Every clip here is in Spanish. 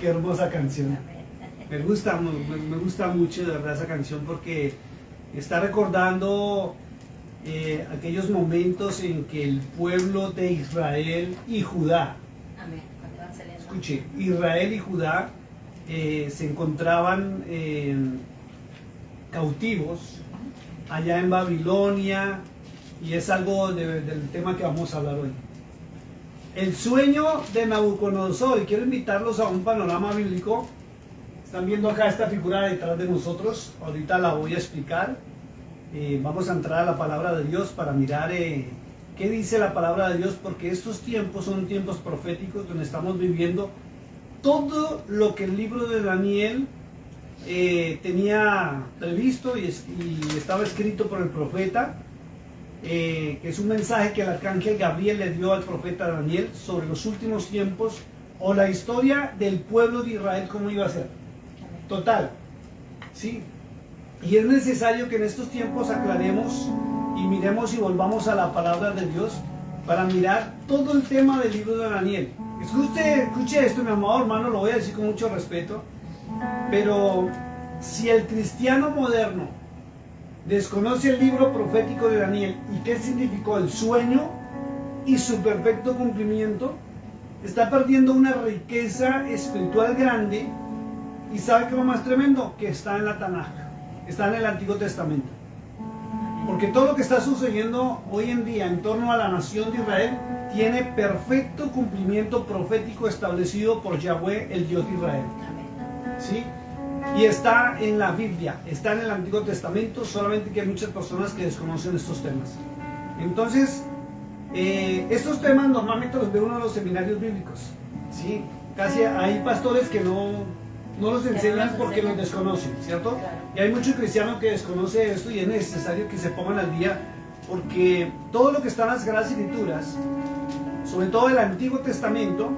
Qué hermosa canción. Me gusta mucho de verdad esa canción porque está recordando aquellos momentos en que el pueblo de Israel y Judá, escuche, Israel y Judá se encontraban cautivos allá en Babilonia, y es algo del tema que vamos a hablar hoy. El sueño de Nabucodonosor, y quiero invitarlos a un panorama bíblico. Están viendo acá esta figura detrás de nosotros, ahorita la voy a explicar. Vamos a entrar a la palabra de Dios para mirar qué dice la palabra de Dios, porque estos tiempos son tiempos proféticos donde estamos viviendo todo lo que el libro de Daniel tenía previsto y estaba escrito por el profeta, que es un mensaje que el arcángel Gabriel le dio al profeta Daniel sobre los últimos tiempos o la historia del pueblo de Israel, cómo iba a ser. Total, ¿sí? Y es necesario que en estos tiempos aclaremos y miremos y volvamos a la palabra de Dios para mirar todo el tema del libro de Daniel. Escuche esto, mi amado hermano, lo voy a decir con mucho respeto, pero si el cristiano moderno desconoce el libro profético de Daniel y qué significó el sueño y su perfecto cumplimiento, está perdiendo una riqueza espiritual grande. Y sabe que lo más tremendo, que está en la Tanaj, está en el Antiguo Testamento. Porque todo lo que está sucediendo hoy en día en torno a la nación de Israel tiene perfecto cumplimiento profético establecido por Yahweh, el Dios de Israel. ¿Sí? Y está en la Biblia, está en el Antiguo Testamento, solamente que hay muchas personas que desconocen estos temas. Entonces, estos temas normalmente los ve uno en los seminarios bíblicos. ¿Sí? Casi hay pastores que no los enseñan porque los desconocen, ¿cierto? Y hay muchos cristianos que desconocen esto y es necesario que se pongan al día, porque todo lo que está en las Sagradas Escrituras, sobre todo el Antiguo Testamento,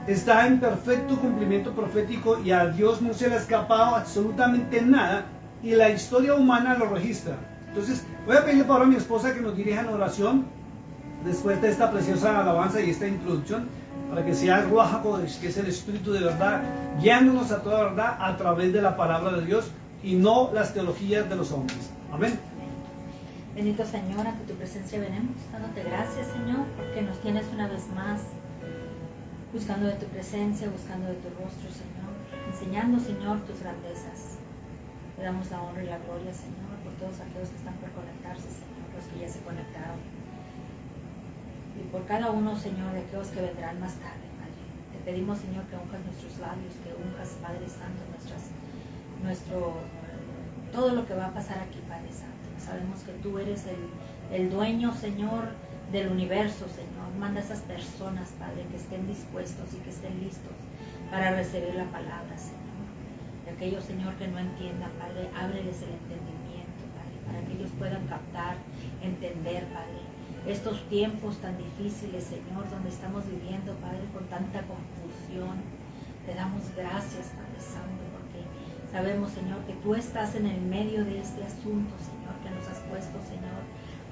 está en perfecto cumplimiento profético y a Dios no se le ha escapado absolutamente nada y la historia humana lo registra. Entonces voy a pedirle ahora a mi esposa que nos dirija en oración después de esta preciosa alabanza y esta introducción, para que sea el Ruach HaKodesh, que es el Espíritu de verdad, guiándonos a toda verdad a través de la palabra de Dios y no las teologías de los hombres. Amén. Bendito Señor, ante tu presencia venimos, dándote gracias, Señor, porque nos tienes una vez más buscando de tu presencia, buscando de tu rostro, Señor, enseñando, Señor, tus grandezas. Le damos la honra y la gloria, Señor, por todos aquellos que están por conectarse, Señor, los que ya se conectaron. Y por cada uno, Señor, de aquellos que vendrán más tarde, Padre. Te pedimos, Señor, que unjas nuestros labios, que unjas, Padre Santo, todo lo que va a pasar aquí, Padre Santo. Sabemos que tú eres el dueño, Señor, del universo, Señor. Manda a esas personas, Padre, que estén dispuestos y que estén listos para recibir la palabra, Señor. Y aquellos, Señor, que no entiendan, Padre, ábreles el entendimiento, Padre, para que ellos puedan captar, entender, Padre, estos tiempos tan difíciles, Señor, donde estamos viviendo, Padre, con tanta confusión. Te damos gracias, Padre Santo, porque sabemos, Señor, que tú estás en el medio de este asunto, Señor, que nos has puesto, Señor,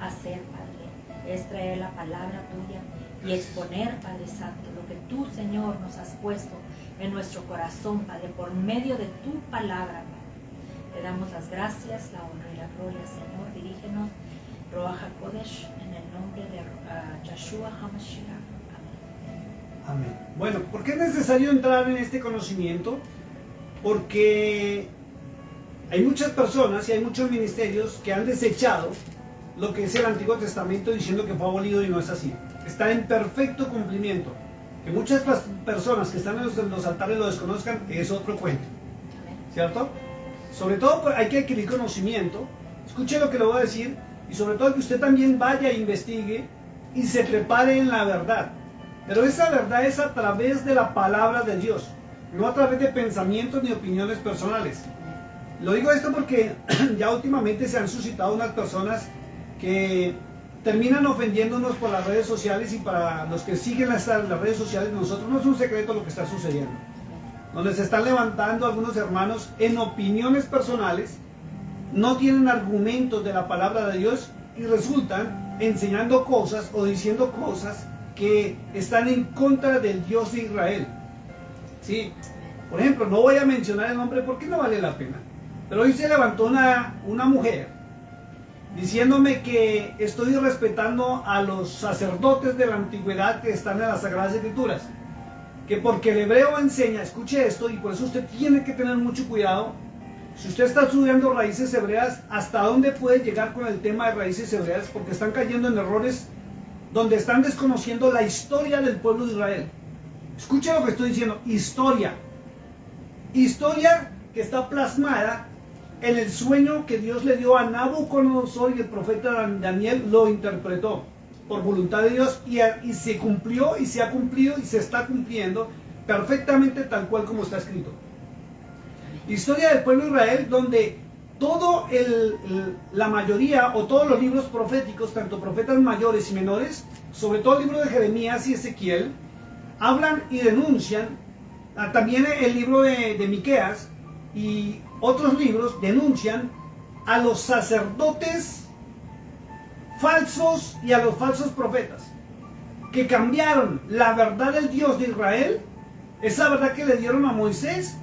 a hacer, Padre. Es traer la palabra tuya y exponer, Padre Santo, lo que tú, Señor, nos has puesto en nuestro corazón, Padre, por medio de tu palabra, Padre. Te damos las gracias, la honra y la gloria, Señor. Dirígenos, Ruach HaKodesh, en el nombre de Yeshua HaMashiach. Amén. Amén. Bueno, ¿por qué es necesario entrar en este conocimiento? Porque hay muchas personas y hay muchos ministerios que han desechado lo que es el Antiguo Testamento diciendo que fue abolido y no es así. Está en perfecto cumplimiento. Que muchas personas que están en los altares lo desconozcan es otro cuento. ¿Cierto? Sobre todo hay que adquirir conocimiento. Escuche lo que le voy a decir. Y sobre todo que usted también vaya e investigue y se prepare en la verdad. Pero esa verdad es a través de la palabra de Dios, no a través de pensamientos ni opiniones personales. Lo digo esto porque ya últimamente se han suscitado unas personas que terminan ofendiéndonos por las redes sociales, y para los que siguen las redes sociales, nosotros no es un secreto lo que está sucediendo. Donde se están levantando algunos hermanos en opiniones personales, no tienen argumentos de la palabra de Dios y resultan enseñando cosas o diciendo cosas que están en contra del Dios de Israel. ¿Sí? Por ejemplo, no voy a mencionar el nombre porque no vale la pena, pero hoy se levantó una mujer diciéndome que estoy respetando a los sacerdotes de la antigüedad que están en las Sagradas Escrituras, que porque el hebreo enseña, escuche esto, y por eso usted tiene que tener mucho cuidado. Si usted está estudiando raíces hebreas, ¿hasta dónde puede llegar con el tema de raíces hebreas? Porque están cayendo en errores donde están desconociendo la historia del pueblo de Israel. Escuche lo que estoy diciendo, historia. Historia que está plasmada en el sueño que Dios le dio a Nabucodonosor, y el profeta Daniel lo interpretó por voluntad de Dios y se cumplió y se ha cumplido y se está cumpliendo perfectamente tal cual como está escrito. Historia del pueblo de Israel, donde la mayoría o todos los libros proféticos, tanto profetas mayores y menores, sobre todo el libro de Jeremías y Ezequiel, hablan y denuncian, también el libro de Miqueas y otros libros denuncian a los sacerdotes falsos y a los falsos profetas, que cambiaron la verdad del Dios de Israel, esa verdad que le dieron a Moisés,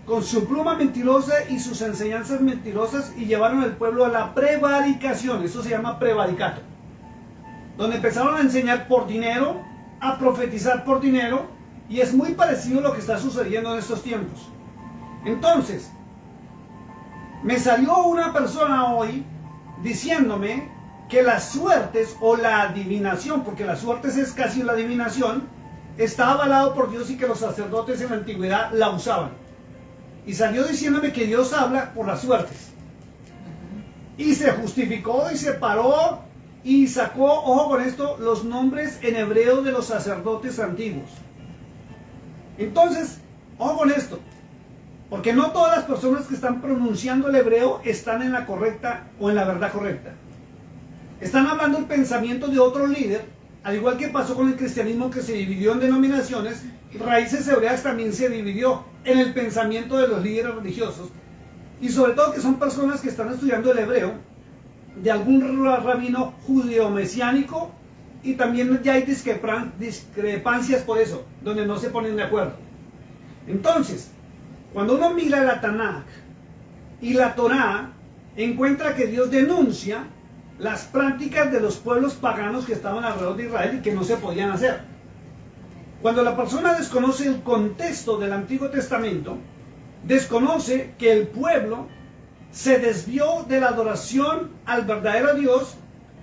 con su pluma mentirosa y sus enseñanzas mentirosas, y llevaron al pueblo a la prevaricación. Eso se llama prevaricato, donde empezaron a enseñar por dinero, a profetizar por dinero, y es muy parecido a lo que está sucediendo en estos tiempos. Entonces, me salió una persona hoy diciéndome que las suertes o la adivinación, porque las suertes es casi la adivinación, está avalado por Dios y que los sacerdotes en la antigüedad la usaban. Y salió diciéndome que Dios habla por las suertes. Y se justificó y se paró y sacó, ojo con esto, los nombres en hebreo de los sacerdotes antiguos. Entonces, ojo con esto, porque no todas las personas que están pronunciando el hebreo están en la correcta o en la verdad correcta. Están hablando el pensamiento de otro líder, al igual que pasó con el cristianismo, que se dividió en denominaciones. Raíces Hebreas también se dividió en el pensamiento de los líderes religiosos, y sobre todo que son personas que están estudiando el hebreo de algún rabino judeo-mesiánico, y también ya hay discrepancias por eso, donde no se ponen de acuerdo. Entonces, cuando uno mira la Tanakh y la Torá, encuentra que Dios denuncia las prácticas de los pueblos paganos que estaban alrededor de Israel y que no se podían hacer. Cuando la persona desconoce el contexto del Antiguo Testamento, desconoce que el pueblo se desvió de la adoración al verdadero Dios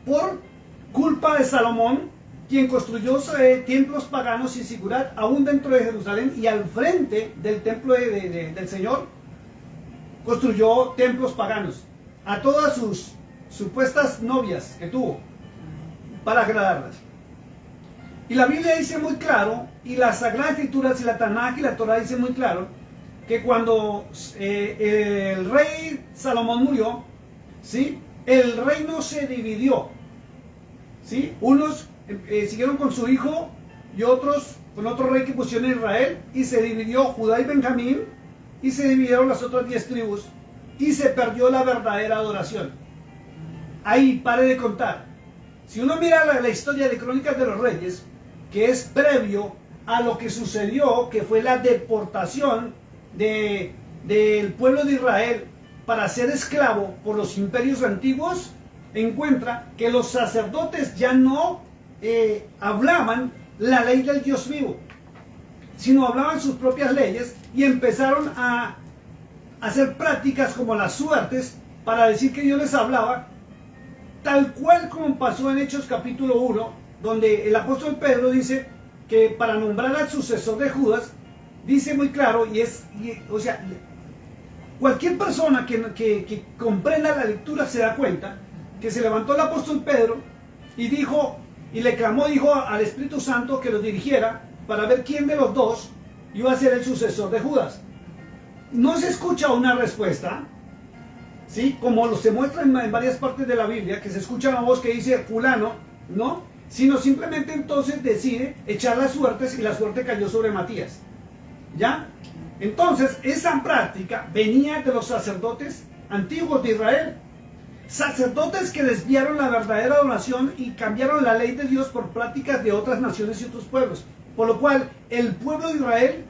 por culpa de Salomón, quien construyó templos paganos y sigurat aún dentro de Jerusalén, y al frente del templo del Señor construyó templos paganos a todas sus supuestas novias que tuvo para agradarlas. Y la Biblia dice muy claro, y las Sagradas Escrituras y la Tanakh y la Torah dicen muy claro, que cuando el rey Salomón murió, ¿sí?, el reino se dividió, ¿sí? Unos siguieron con su hijo y otros con otro rey que pusieron en Israel, y se dividió Judá y Benjamín, y se dividieron las otras 10 tribus, y se perdió la verdadera adoración. Ahí, pare de contar. Si uno mira la historia de Crónicas de los Reyes, que es previo a lo que sucedió, que fue la deportación del pueblo de Israel para ser esclavo por los imperios antiguos, encuentra que los sacerdotes ya no hablaban la ley del Dios vivo, sino hablaban sus propias leyes, y empezaron a hacer prácticas como las suertes para decir que Dios les hablaba, tal cual como pasó en Hechos capítulo 1, donde el apóstol Pedro dice que para nombrar al sucesor de Judas, dice muy claro, o sea, cualquier persona que comprenda la lectura se da cuenta que se levantó el apóstol Pedro y dijo, y le clamó, dijo al Espíritu Santo que lo dirigiera para ver quién de los dos iba a ser el sucesor de Judas. No se escucha una respuesta, ¿sí?, como se muestra en varias partes de la Biblia, que se escucha una voz que dice fulano, ¿no?, sino simplemente entonces decide echar las suertes, y la suerte cayó sobre Matías, ¿ya? Entonces esa práctica venía de los sacerdotes antiguos de Israel, sacerdotes que desviaron la verdadera adoración y cambiaron la ley de Dios por prácticas de otras naciones y otros pueblos, por lo cual el pueblo de Israel,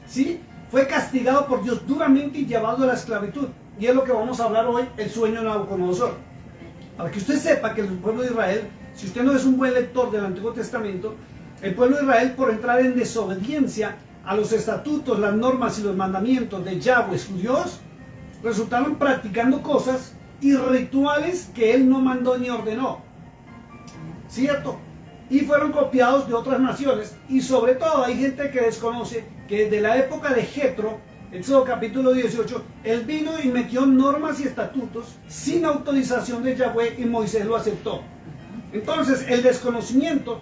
¿sí?, fue castigado por Dios duramente y llevado a la esclavitud. Y es lo que vamos a hablar hoy, el sueño de Nabucodonosor. Para que usted sepa que el pueblo de Israel, si usted no es un buen lector del Antiguo Testamento, el pueblo de Israel, por entrar en desobediencia a los estatutos, las normas y los mandamientos de Yahweh, su Dios, resultaron practicando cosas y rituales que él no mandó ni ordenó, ¿cierto? Y fueron copiados de otras naciones, y sobre todo hay gente que desconoce que desde la época de Jetro, Éxodo capítulo 18, él vino y metió normas y estatutos sin autorización de Yahweh, y Moisés lo aceptó. Entonces el desconocimiento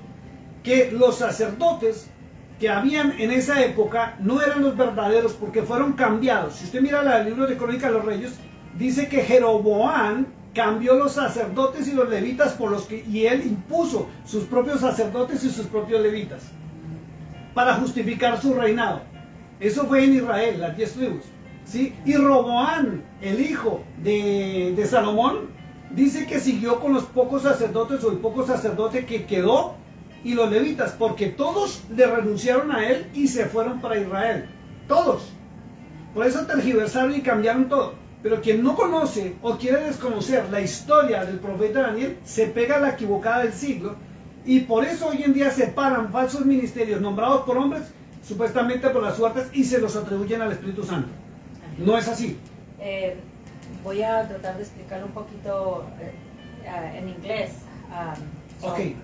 que los sacerdotes que habían en esa época no eran los verdaderos, porque fueron cambiados. Si usted mira el libro de Crónicas de los Reyes, dice que Jeroboam cambió los sacerdotes y los levitas y él impuso sus propios sacerdotes y sus propios levitas para justificar su reinado. Eso fue en Israel, las 10 tribus, ¿sí? Y Roboam, el hijo de Salomón, dice que siguió con los pocos sacerdotes o el poco sacerdote que quedó y los levitas, porque todos le renunciaron a él y se fueron para Israel. Todos. Por eso tergiversaron y cambiaron todo. Pero quien no conoce o quiere desconocer la historia del profeta Daniel, se pega a la equivocada del siglo. Y por eso hoy en día se paran falsos ministerios nombrados por hombres, supuestamente por las suertes, y se los atribuyen al Espíritu Santo. No es así. Voy a tratar de explicar un poquito en inglés. Ok, sí,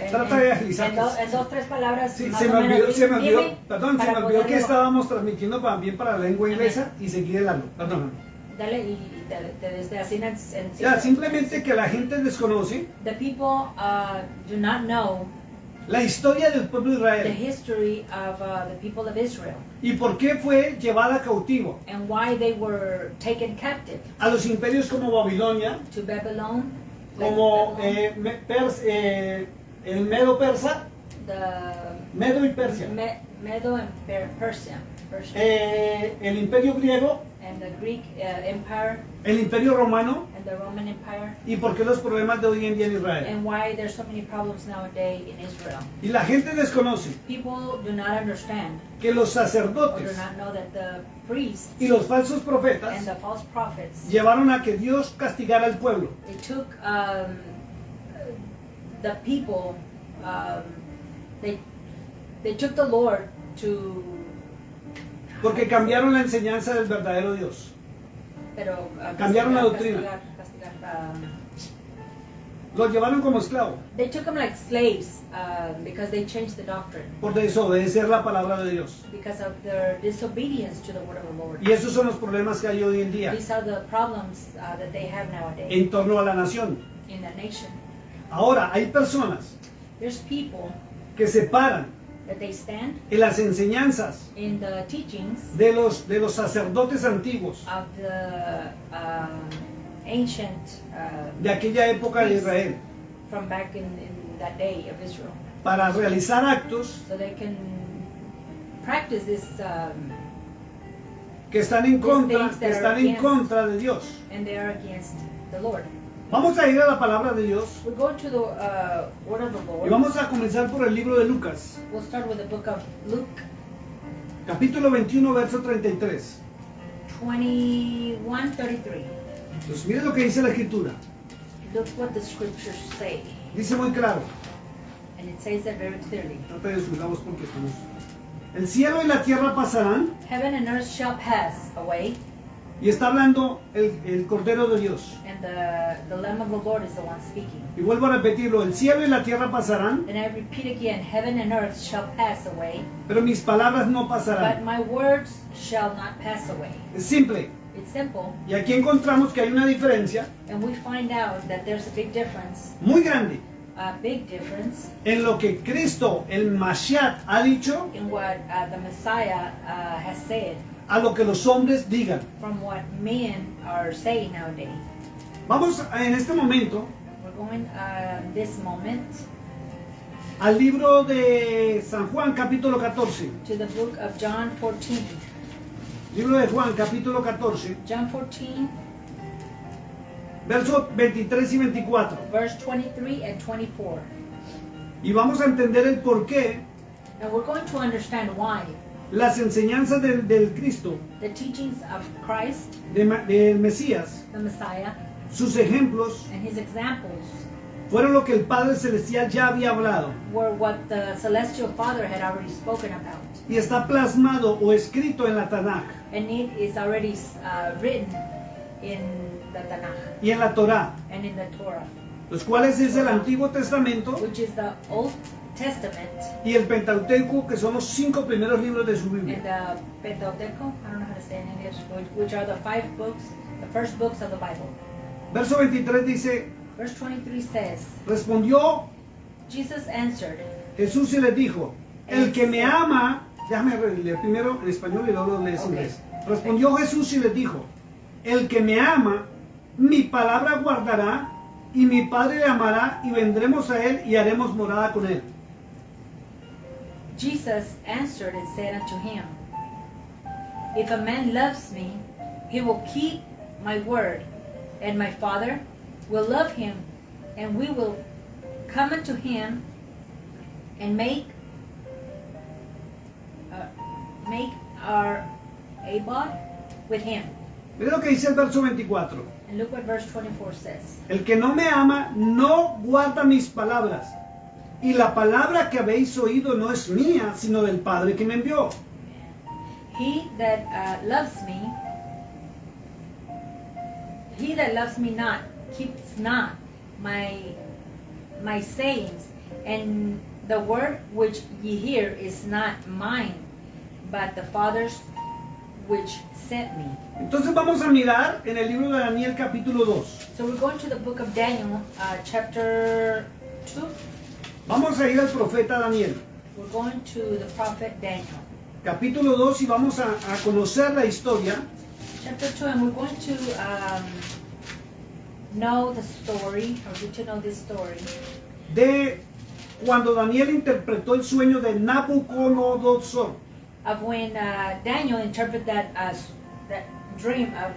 trata de agilizar. En dos, tres palabras. Sí, más se o me menos, olvidó, dime perdón, se para me olvidó que poderlo- estábamos transmitiendo también para la lengua inglesa y seguir el hablo. Perdón. Dale y desde así Ya, simplemente que la gente desconoce The people do not know la historia del pueblo de the Israel history of the people of Israel y por qué fue llevada cautivo and why they were taken captive a los imperios como Babilonia, to Babylon, como Babylon, el Medo Persa, the Medo y Persia, Medo and Persia, el imperio griego, and the Greek Empire el imperio romano and the Roman Empire, y por qué los problemas de hoy en día en Israel. and why there's so many problems nowadays in Israel. Y la gente desconoce People do not understand que los or do sacerdotes not know that the priests y los falsos profetas and the false prophets, llevaron a que Dios castigara al pueblo. they took the people, they took the Lord to, Porque cambiaron la enseñanza del verdadero Dios. pero Cambiaron la doctrina. castigar, Los llevaron como esclavos they took them like slaves because they changed the doctrine, por desobedecer la palabra de Dios. because of their disobedience to the word of the Lord. Y esos son los problemas que hay hoy en día These are the problems that they have nowadays en torno a la nación. in the nation. Ahora, hay personas There's people que se paran that they stand en las enseñanzas in the teachings de los sacerdotes antiguos of the ancient de aquella época de Israel from back in that day of Israel, para realizar actos so they can practice this que están en contra, things that are against- de Dios. and they are against the Lord. Vamos a ir a la palabra de Dios We go to the word of the y Lord. vamos a comenzar por el libro de Lucas, We'll start with the book of Luke capítulo 21, verso 33. 21:33. Entonces, mire lo que dice la escritura. Look what the scriptures say, Dice muy claro. and it says that very clearly. Trata de subir la voz porque estamos. El cielo y la tierra pasarán, Heaven and earth shall pass away, y está hablando el Cordero de Dios. and the Lamb of the Lord is the one speaking. Y vuelvo a repetirlo, el cielo y la tierra pasarán, And I repeat again, heaven and earth shall pass away, pero mis palabras no but pasarán. my words shall not pass away. Es simple. It's simple, Y aquí encontramos que hay una diferencia and we find out that there's a big difference, muy grande en lo que Cristo, el Mashiach, ha dicho in what the Messiah has said a lo que los hombres digan. from what men are saying nowadays. Vamos en este momento We're going this moment al libro de San Juan, capítulo 14. to the book of John 14. Libro de Juan, capítulo 14, John 14, versos 23 y 24. verse 23 and 24. Y vamos a entender el por qué And we're going to understand why las enseñanzas del Cristo, the teachings of Christ, del Mesías, the Messiah, sus ejemplos, and his examples fueron lo que el Padre Celestial ya había hablado. were what the celestial Father had already spoken about. Y está plasmado o escrito en la Tanaj And it is already written in the Tanakh y en la Torá, and in the Torah, los cuales es el Antiguo Testamento which is the Old Testament y el Pentateuco, que son los 5 primeros libros de su and Biblia. the Pentateuch, I don't know how to say it in English, which are the 5 books, the first books of the Bible. Verso 23 dice, Verse 23 says, respondió Jesus answered, Jesús y les dijo, el que me ama, déjame leer primero en español y luego lees en Ok. inglés. Respondió Jesús y les dijo, el que me ama, mi palabra guardará, y mi Padre le amará, y vendremos a él y haremos morada con él. Jesus answered and said unto him, If a man loves me, he will keep my word, and my Father will love him, and we will come unto him and make our abode with him. Mira lo que dice el verso 24. And look what verse 24 says. El que no me ama no guarda mis palabras. Y la palabra que habéis oído no es mía, sino del Padre que me envió. He that loves me not, keeps not my sayings, and the word which ye hear is not mine, but the Father's which sent me. Entonces vamos a mirar en el libro de Daniel capítulo 2. So we're going to the book of Daniel, chapter 2. Vamos a ir al profeta Daniel. We're going to the prophet Daniel. Capítulo 2 y vamos a conocer la historia Chapter 2, and we're going to know the story, or get to know this story, de cuando Daniel interpretó el sueño de Nabucodonosor. of when Daniel interpreted that dream of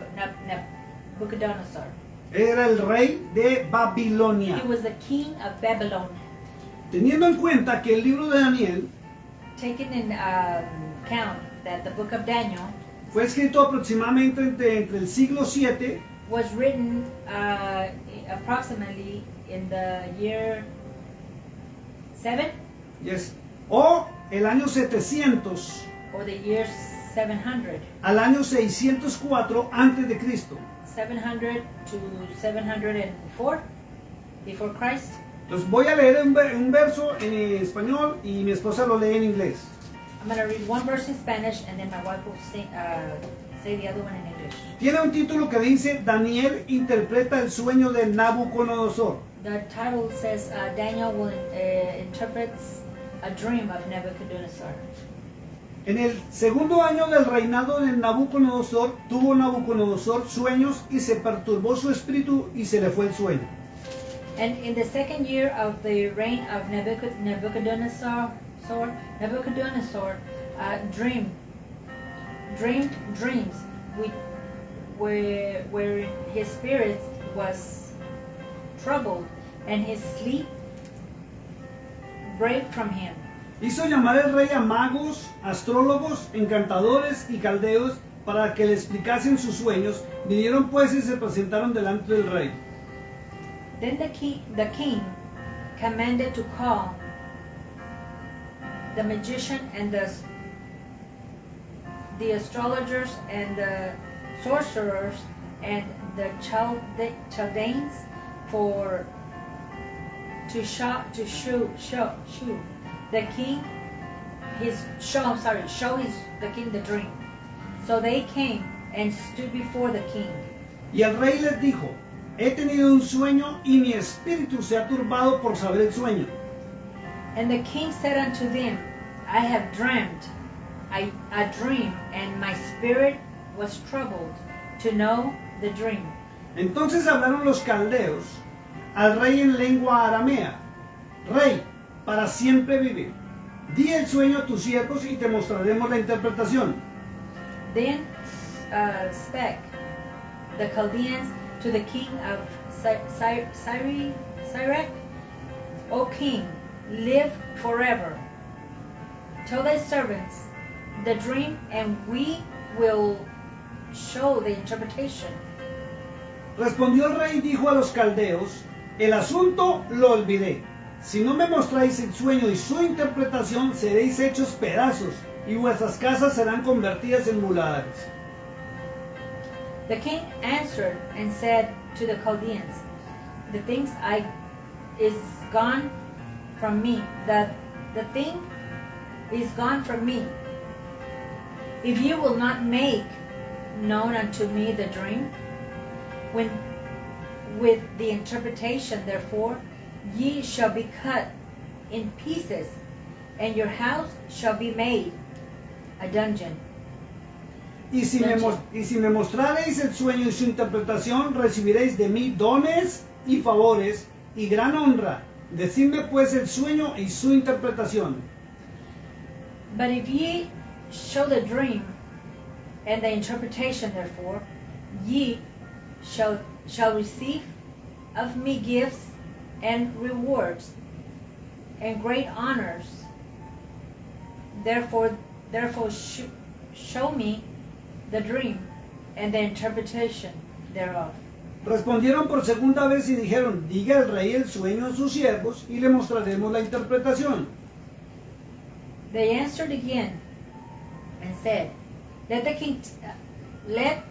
Nebuchadnezzar. Era el rey de Babilonia. He was the king of Babylon. Teniendo en cuenta que el libro de Daniel Taking in account that the book of Daniel fue escrito aproximadamente entre el siglo 7 was written approximately in the year 7 o el año 700 or the year 700. al año 604 antes de Cristo. 700 to 704 before Christ. Entonces voy a leer un verso en español y mi esposa lo lee en inglés. I'm going to read one verse in Spanish and then my wife will say the other one in English. Tiene un título que dice Daniel interpreta el sueño de Nabucodonosor. The title says Daniel will interprets a dream of Nebuchadnezzar. En el segundo año del reinado de Nabucodonosor, tuvo Nabucodonosor sueños y se perturbó su espíritu y se le fue el sueño. And in the second year of the reign of Nebuchadnezzar dreamed dreams where his spirit was troubled and his sleep break from him. Hizo llamar el rey a magos, astrólogos, encantadores y caldeos para que le explicasen sus sueños. Vinieron pues y se presentaron delante del rey. Then the king commanded to call the magician and the astrologers and the sorcerers and the Chaldeans to show the king the king the dream. So they came and stood before the king. Y el rey les dijo: he tenido un sueño y mi espíritu se ha turbado por saber el sueño. And the king said unto them, I have dreamed a dream, and my spirit was troubled to know the dream. Entonces hablaron los caldeos al rey en lengua aramea: Rey, para siempre vive. Di el sueño a tus siervos y te mostraremos la interpretación. Then spake the Chaldeans to the king of Syriac, O king, live forever. Tell thy servants the dream, and we will show the interpretation. Respondió el rey y dijo a los caldeos: el asunto lo olvidé. Si no me mostráis el sueño y su interpretación, seréis hechos pedazos y vuestras casas serán convertidas en muladares. The king answered and said to the Chaldeans, the things is gone from me. The thing is gone from me. If you will not make known unto me the dream, when with the interpretation, therefore, ye shall be cut in pieces, and your house shall be made a dungeon. Y si me mostrareis el sueño y su interpretación, recibiréis de mí dones y favores y gran honra. Decidme pues el sueño y su interpretación. But if ye show the dream and the interpretation, therefore, ye shall receive of me gifts and rewards and great honors. Therefore show me the dream and the interpretation thereof. Respondieron por segunda vez y dijeron, diga el rey el sueño a sus siervos y le mostraremos la interpretación. They answered again and said, let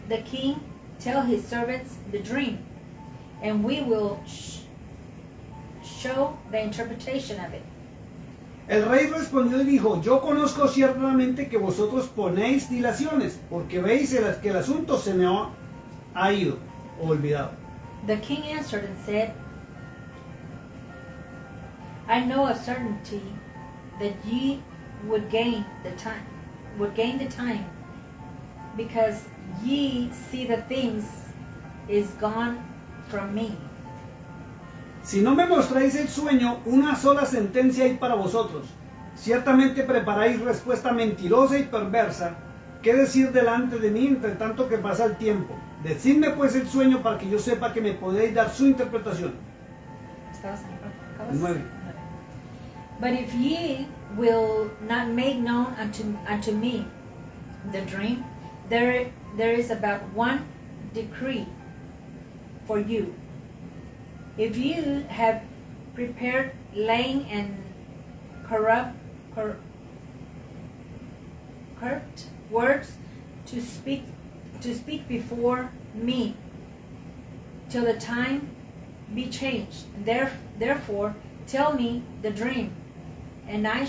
the king tell his servants the dream, and we will show the interpretation of it. El rey respondió y dijo, yo conozco ciertamente que vosotros ponéis dilaciones, porque veis que el asunto se me ha ido o olvidado. The king answered and said, I know of certainty that ye would gain the time, because ye see the things is gone from me. Si no me mostráis el sueño, una sola sentencia hay para vosotros. Ciertamente preparáis respuesta mentirosa y perversa. ¿Qué decir delante de mí entre tanto que pasa el tiempo? Decidme pues el sueño para que yo sepa que me podéis dar su interpretación. 9. But if ye will not make known unto me the dream, there is about one decree for you. If you have prepared lying and corrupt words to speak before me till the time be changed, therefore tell me the dream, and I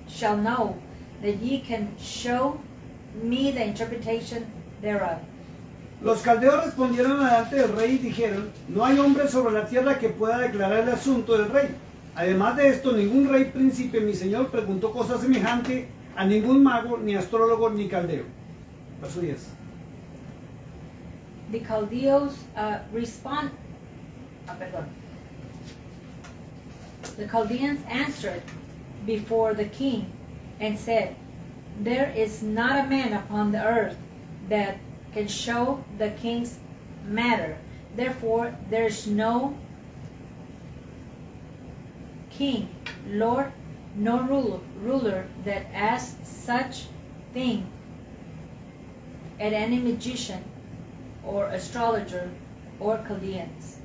shall know that ye can show me the interpretation thereof. Los caldeos respondieron delante del rey y dijeron, no hay hombre sobre la tierra que pueda declarar el asunto del rey. Además de esto, ningún rey príncipe, mi señor, preguntó cosa semejante a ningún mago, ni astrólogo, ni caldeo. Verso 10. The Chaldeans The Chaldeans answered before the king and said, there is not a man upon the earth that can show the king's matter. Therefore, there is no king, lord, nor ruler that asks such thing at any magician or astrologer or Chaldeans.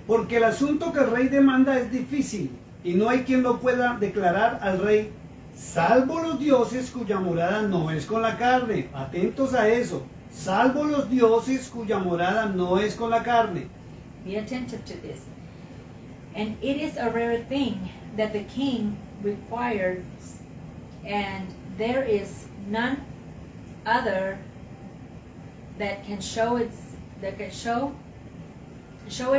Porque el asunto que el rey demanda es difícil y no hay quien lo pueda declarar al rey, salvo los dioses cuya morada no es con la carne. Atentos a eso. Salvo los dioses cuya morada no es con la carne. Be attentive to this. And it is a rare thing that the king requires, and there is none other that can show it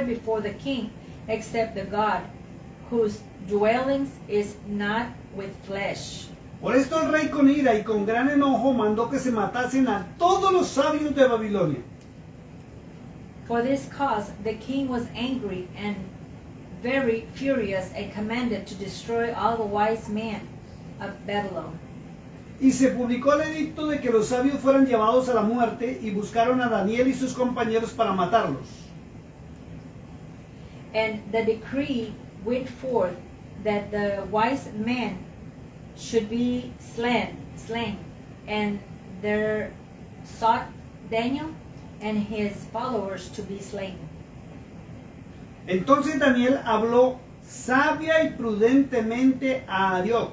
before the king, except the God, whose dwellings is not with flesh. Por esto el rey con ira y con gran enojo mandó que se matasen a todos los sabios de Babilonia. For this cause the king was angry and very furious, and commanded to destroy all the wise men of Babylon. Y se publicó el edicto de que los sabios fueran llevados a la muerte y buscaron a Daniel y sus compañeros para matarlos. And the decree went forth that the wise men should be slain, and there sought Daniel and his followers to be slain. Entonces Daniel habló sabia y prudentemente a Arioc,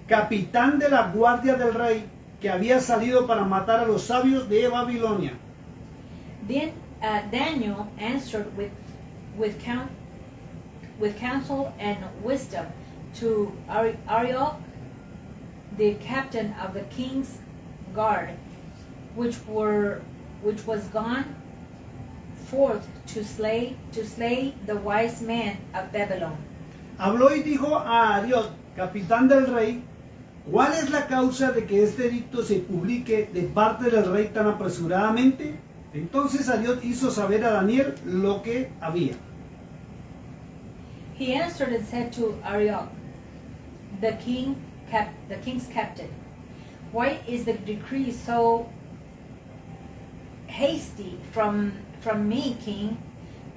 capitán de la guardia del rey, que había salido para matar a los sabios de Babilonia. Then Daniel answered with counsel and wisdom to Arioch, the captain of the king's guard, which was gone forth to slay the wise men of Babylon. Habló y dijo a Arioc, capitán del rey, ¿cuál es la causa de que este edicto se publique de parte del rey tan apresuradamente? Entonces Arioc hizo saber a Daniel lo que había. He answered and said to Arioch, the king's captain, why is the decree so hasty from me, king?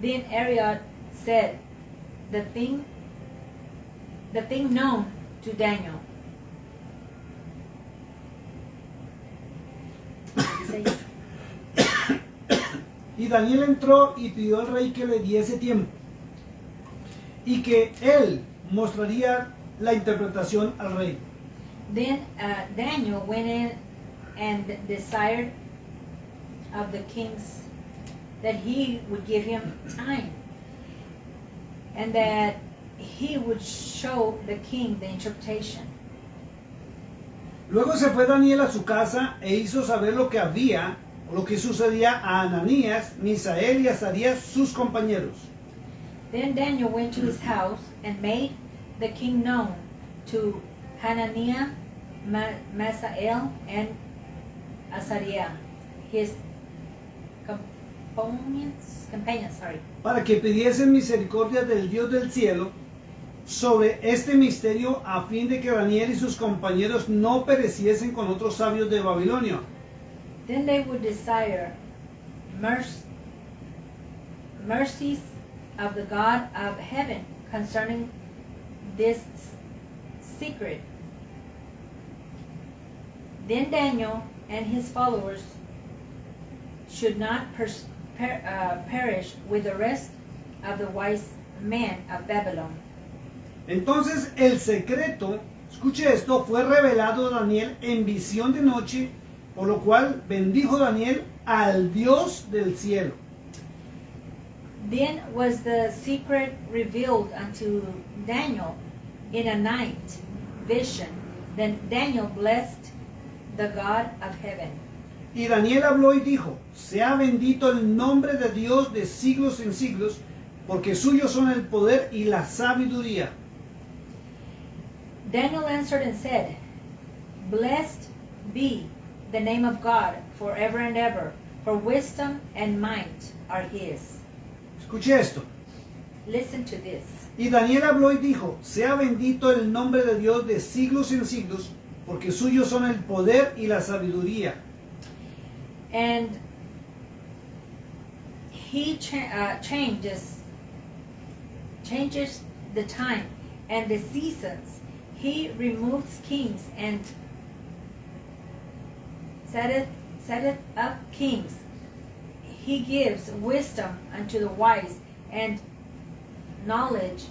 Then Ariel said, the thing known to Daniel. Y Daniel entró y pidió al rey que le diese tiempo y que él mostraría la interpretación al rey. Then Daniel went in and desired of the kings that he would give him time and that he would show the king the interpretation. Luego se fue Daniel a su casa e hizo saber lo que había o lo que sucedía a Ananías, Misael y Azarías, sus compañeros. Then Daniel went to his house and made the king known to Hananiah, Misael, and Azariah, his companions, Para que pidiesen misericordia del Dios del cielo sobre este misterio a fin de que Daniel y sus compañeros no pereciesen con otros sabios de Babilonia. Then they would desire mercies of the God of heaven concerning this secret. Then Daniel and his followers should not perish with the rest of the wise men of Babylon. Entonces el secreto, escuche esto, fue revelado a Daniel en visión de noche, por lo cual bendijo Daniel al Dios del cielo. Then was the secret revealed unto Daniel in a night vision. Then Daniel blessed the God of heaven. Y Daniel habló y dijo, sea bendito el nombre de Dios de siglos en siglos, porque suyos son el poder y la sabiduría. Daniel answered and said, blessed be the name of God forever and ever, for wisdom and might are his. Escuche esto. Listen to this. Y Daniel habló y dijo, sea bendito el nombre de Dios de siglos en siglos, porque suyos son el poder y la sabiduría. And he changes the time and the seasons. He removes kings and setteth up kings. He gives wisdom unto the wise and knowledge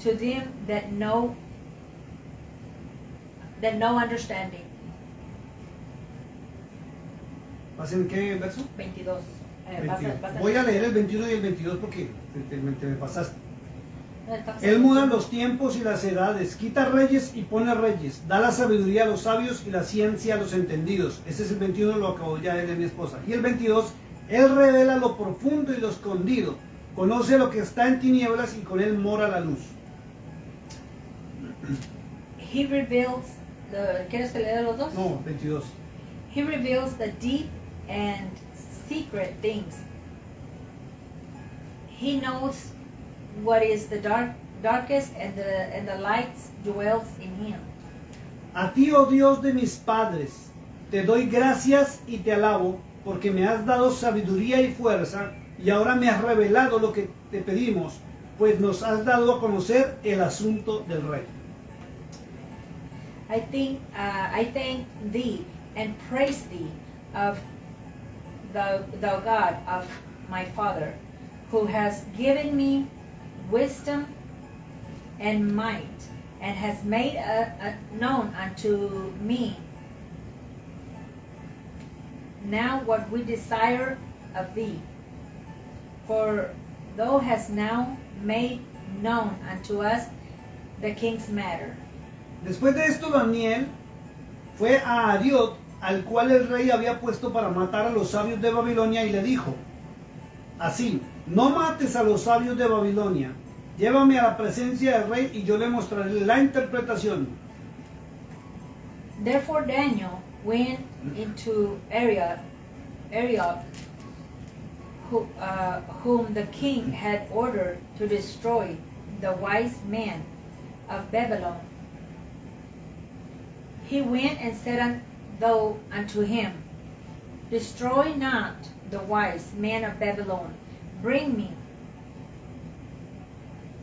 to them that know understanding. ¿Vas en qué verso? 22. 22. Voy a leer el 21 y el 22 porque te me pasaste. Él muda los tiempos y las edades, quita reyes y pone reyes, da la sabiduría a los sabios y la ciencia a los entendidos. Ese es el 21, lo acabo ya de mi esposa. Y el 22, él revela lo profundo y lo escondido, conoce lo que está en tinieblas y con él mora la luz. He reveals the, ¿quieres que lea los dos? No, 22. He reveals the deep and secret things. He knows what is the darkest and the light dwells in him. A ti, oh Dios de mis padres, te doy gracias y te alabo, porque me has dado sabiduría y fuerza, y ahora me has revelado lo que te pedimos, pues nos has dado a conocer el asunto del rey. I thank thee and praise thee of thou God of my father, who has given me wisdom and might, and has made known unto me now what we desire of thee. For thou hast now made known unto us the king's matter. Después de esto, Daniel fue a Ariot, al cual el rey había puesto para matar a los sabios de Babilonia, y le dijo así: no mates a los sabios de Babilonia, llévame a la presencia del rey y yo le mostraré la interpretación. Therefore Daniel went into Ariot, whom the king had ordered to destroy the wise men of Babylon. He went and said unto him, destroy not the wise men of Babylon, bring me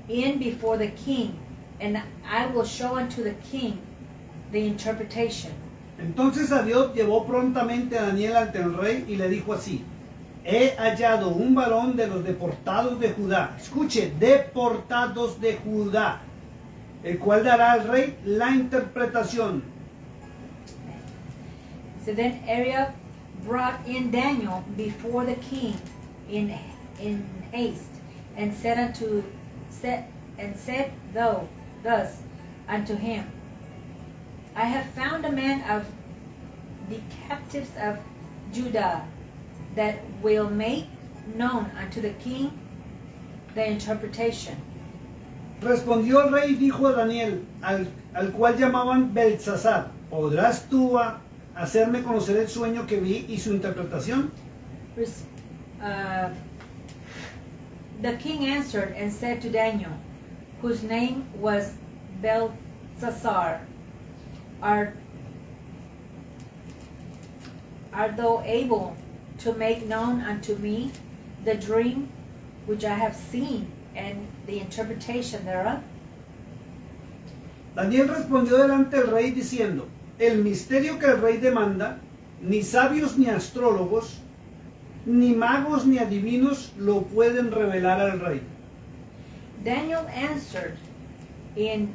in before the king, and I will show unto the king the interpretation. Entonces Arioc llevó prontamente a Daniel ante el rey y le dijo así: he hallado un varón de los deportados de Judá, escuche, deportados de Judá, el cual dará al rey la interpretación. So then Arioch brought in Daniel before the king in haste, and said thus unto him, I have found a man of the captives of Judah, that will make known unto the king the interpretation. Respondió el rey y dijo a Daniel, al cual llamaban Beltsasar: ¿podrás tú hacerme conocer el sueño que vi y su interpretación? The king answered and said to Daniel, whose name was Belteshazzar, Art thou able to make known unto me the dream which I have seen, and the interpretation thereof? Daniel respondió delante del rey diciendo: el misterio que el rey demanda, ni sabios ni astrólogos, ni magos ni adivinos lo pueden revelar al rey. Daniel answered in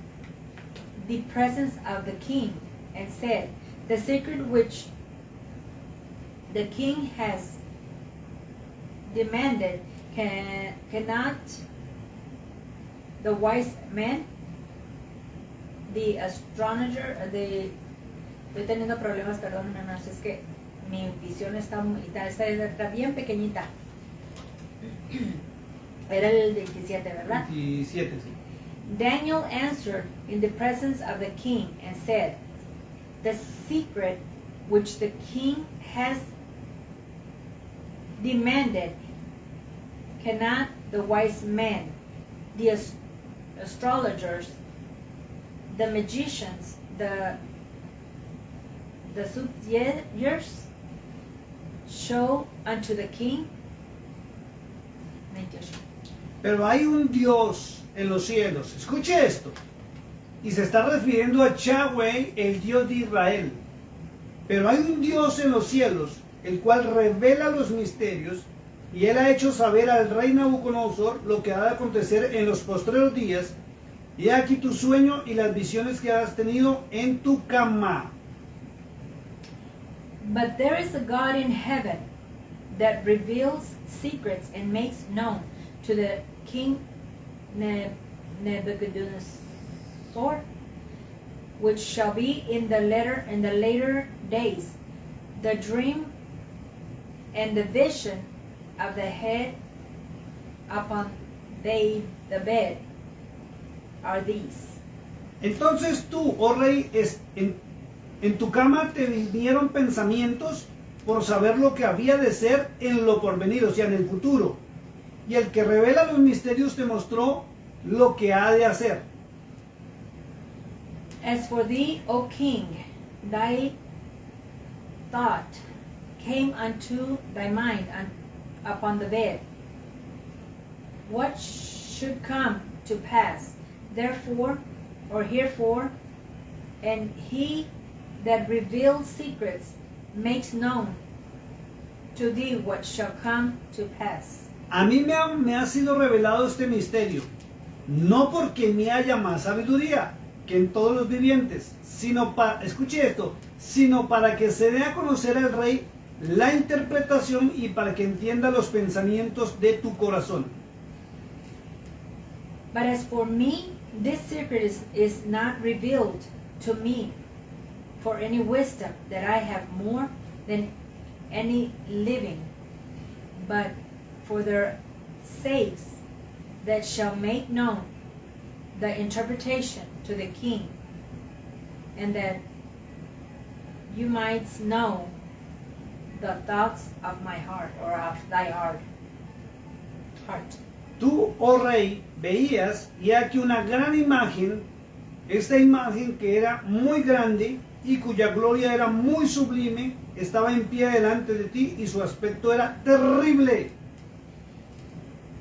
the presence of the king and said, the secret which the king has demanded cannot the wise man, the astrologer, estoy teniendo problemas, perdón, hermanos, es que mi visión está bien pequeñita. Era el 27, ¿verdad? 27, sí. Daniel answered in the presence of the king and said, the secret which the king has demanded cannot the wise men, the astrologers, the magicians, the soothsayers show unto the king. Pero hay un Dios en los cielos, escuche esto, y se está refiriendo a Yahweh, el Dios de Israel. Pero hay un Dios en los cielos, el cual revela los misterios, y él ha hecho saber al rey Nabucodonosor lo que ha de acontecer en los postreros días. Y aquí tu sueño y las visiones que has tenido en tu cama. But there is a God in heaven that reveals secrets and makes known to the king Nebuchadnezzar, which shall be in the later days, the dream and the vision of the head upon the bed are these. Entonces tú, oh rey, en tu cama te vinieron pensamientos por saber lo que había de ser en lo porvenir, o sea, en el futuro. Y el que revela los misterios te mostró lo que ha de hacer. As for thee, O king, thy thought came unto thy mind upon the bed, what should come to pass, therefore, or herefore, and he that reveals secrets makes known to thee what shall come to pass. A mí me ha sido revelado este misterio, no porque me haya más sabiduría que en todos los vivientes, sino escuche esto, sino para que se dé a conocer al rey la interpretación y para que entienda los pensamientos de tu corazón. But as for me, this secret is not revealed to me for any wisdom that I have more than any living, but for their sakes that shall make known the interpretation to the king, and that you might know the thoughts of my heart, or of thy heart. Tú, oh rey, veías, y aquí una gran imagen, esta imagen que era muy grande y cuya gloria era muy sublime, estaba en pie delante de ti y su aspecto era terrible.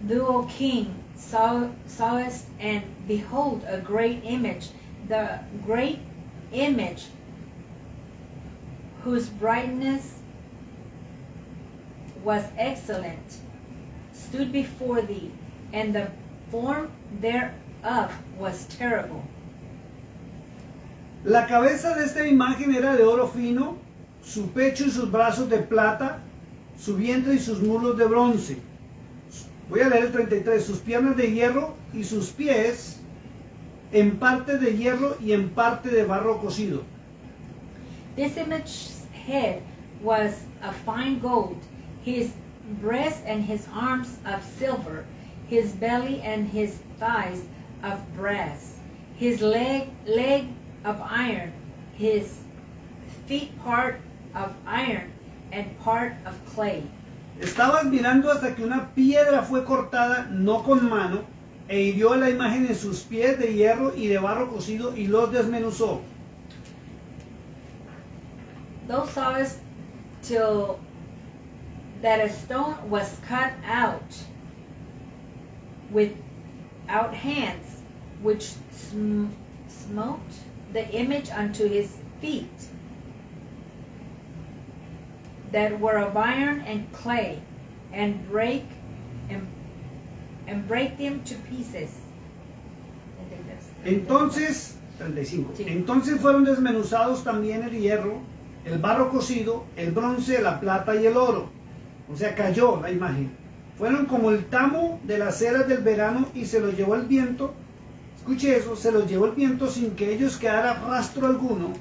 Thou, O king, sawest, and behold, a great image, the great image whose brightness was excellent, stood before thee, and the form thereof was terrible. La cabeza de esta imagen era de oro fino, su pecho y sus brazos de plata, su vientre y sus muslos de bronce. Voy a leer el 33. Sus piernas de hierro y sus pies en parte de hierro y en parte de barro cocido. This image's head was of fine gold, his breast and his arms of silver, his belly and his thighs of brass, his leg of iron, his feet part of iron and part of clay. Estabas mirando hasta que una piedra fue cortada, no con mano, e hirió la imagen en sus pies de hierro y de barro cocido y los desmenuzó. Thou sawest till that a stone was cut out without hands, which smote the image unto his feet, that were of iron and clay, and break them to pieces. Entonces, 35. Sí. Entonces fueron desmenuzados también el hierro, el barro cocido, el bronce, la plata y el oro. O sea, cayó la imagen. Fueron como el tamo de las eras del verano y se los llevó el viento. Escuche eso, se los llevó el viento sin que ellos quedara rastro alguno.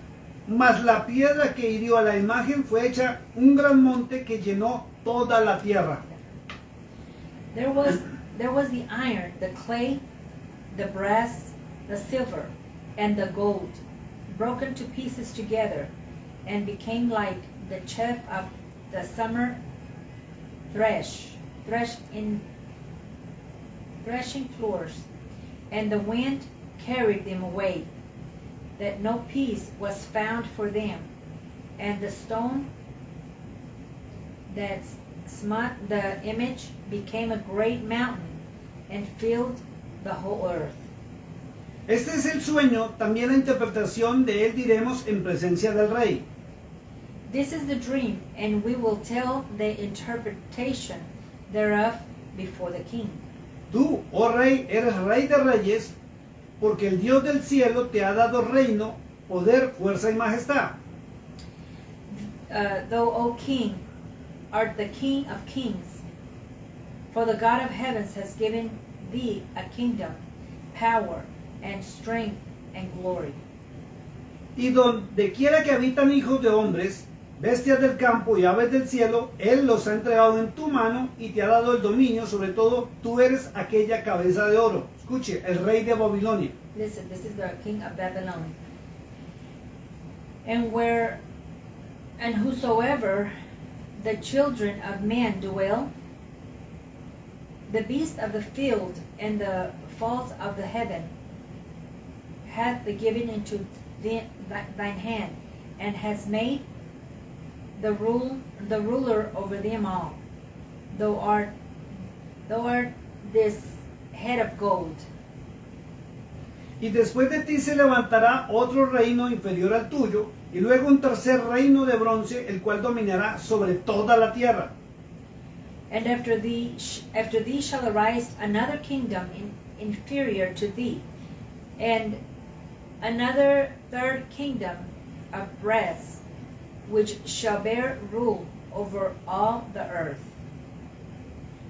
Mas la piedra que hirió a la imagen fue hecha un gran monte que llenó toda la tierra. There was the iron, the clay, the brass, the silver, and the gold, broken to pieces together, and became like the chaff of the summer threshing floors, and the wind carried them away, that no peace was found for them, and the stone that smote the image became a great mountain, and filled the whole earth. Este es el sueño, también la interpretación de él diremos en presencia del rey. This is the dream, and we will tell the interpretation thereof before the king. Tú, oh rey, eres rey de reyes, porque el Dios del cielo te ha dado reino, poder, fuerza y majestad. Thou, O king, art the king of kings, for the God of heavens has given thee a kingdom, power, and strength, and glory. Y donde quiera que habitan hijos de hombres, bestias del campo y aves del cielo, Él los ha entregado en tu mano y te ha dado el dominio, sobre todo tú eres aquella cabeza de oro. Escuche, el rey de Babilonia. Listen, this is the king of Babylon. And whosoever the children of men dwell, the beast of the field and the fowls of the heaven, hath the given into thine hand, and has made the ruler over them all. Thou art this head of gold. Y después de ti se levantará otro reino inferior al tuyo, y luego un tercer reino de bronce, el cual dominará sobre toda la tierra. And after thee shall arise another kingdom inferior to thee, and another third kingdom of brass, which shall bear rule over all the earth.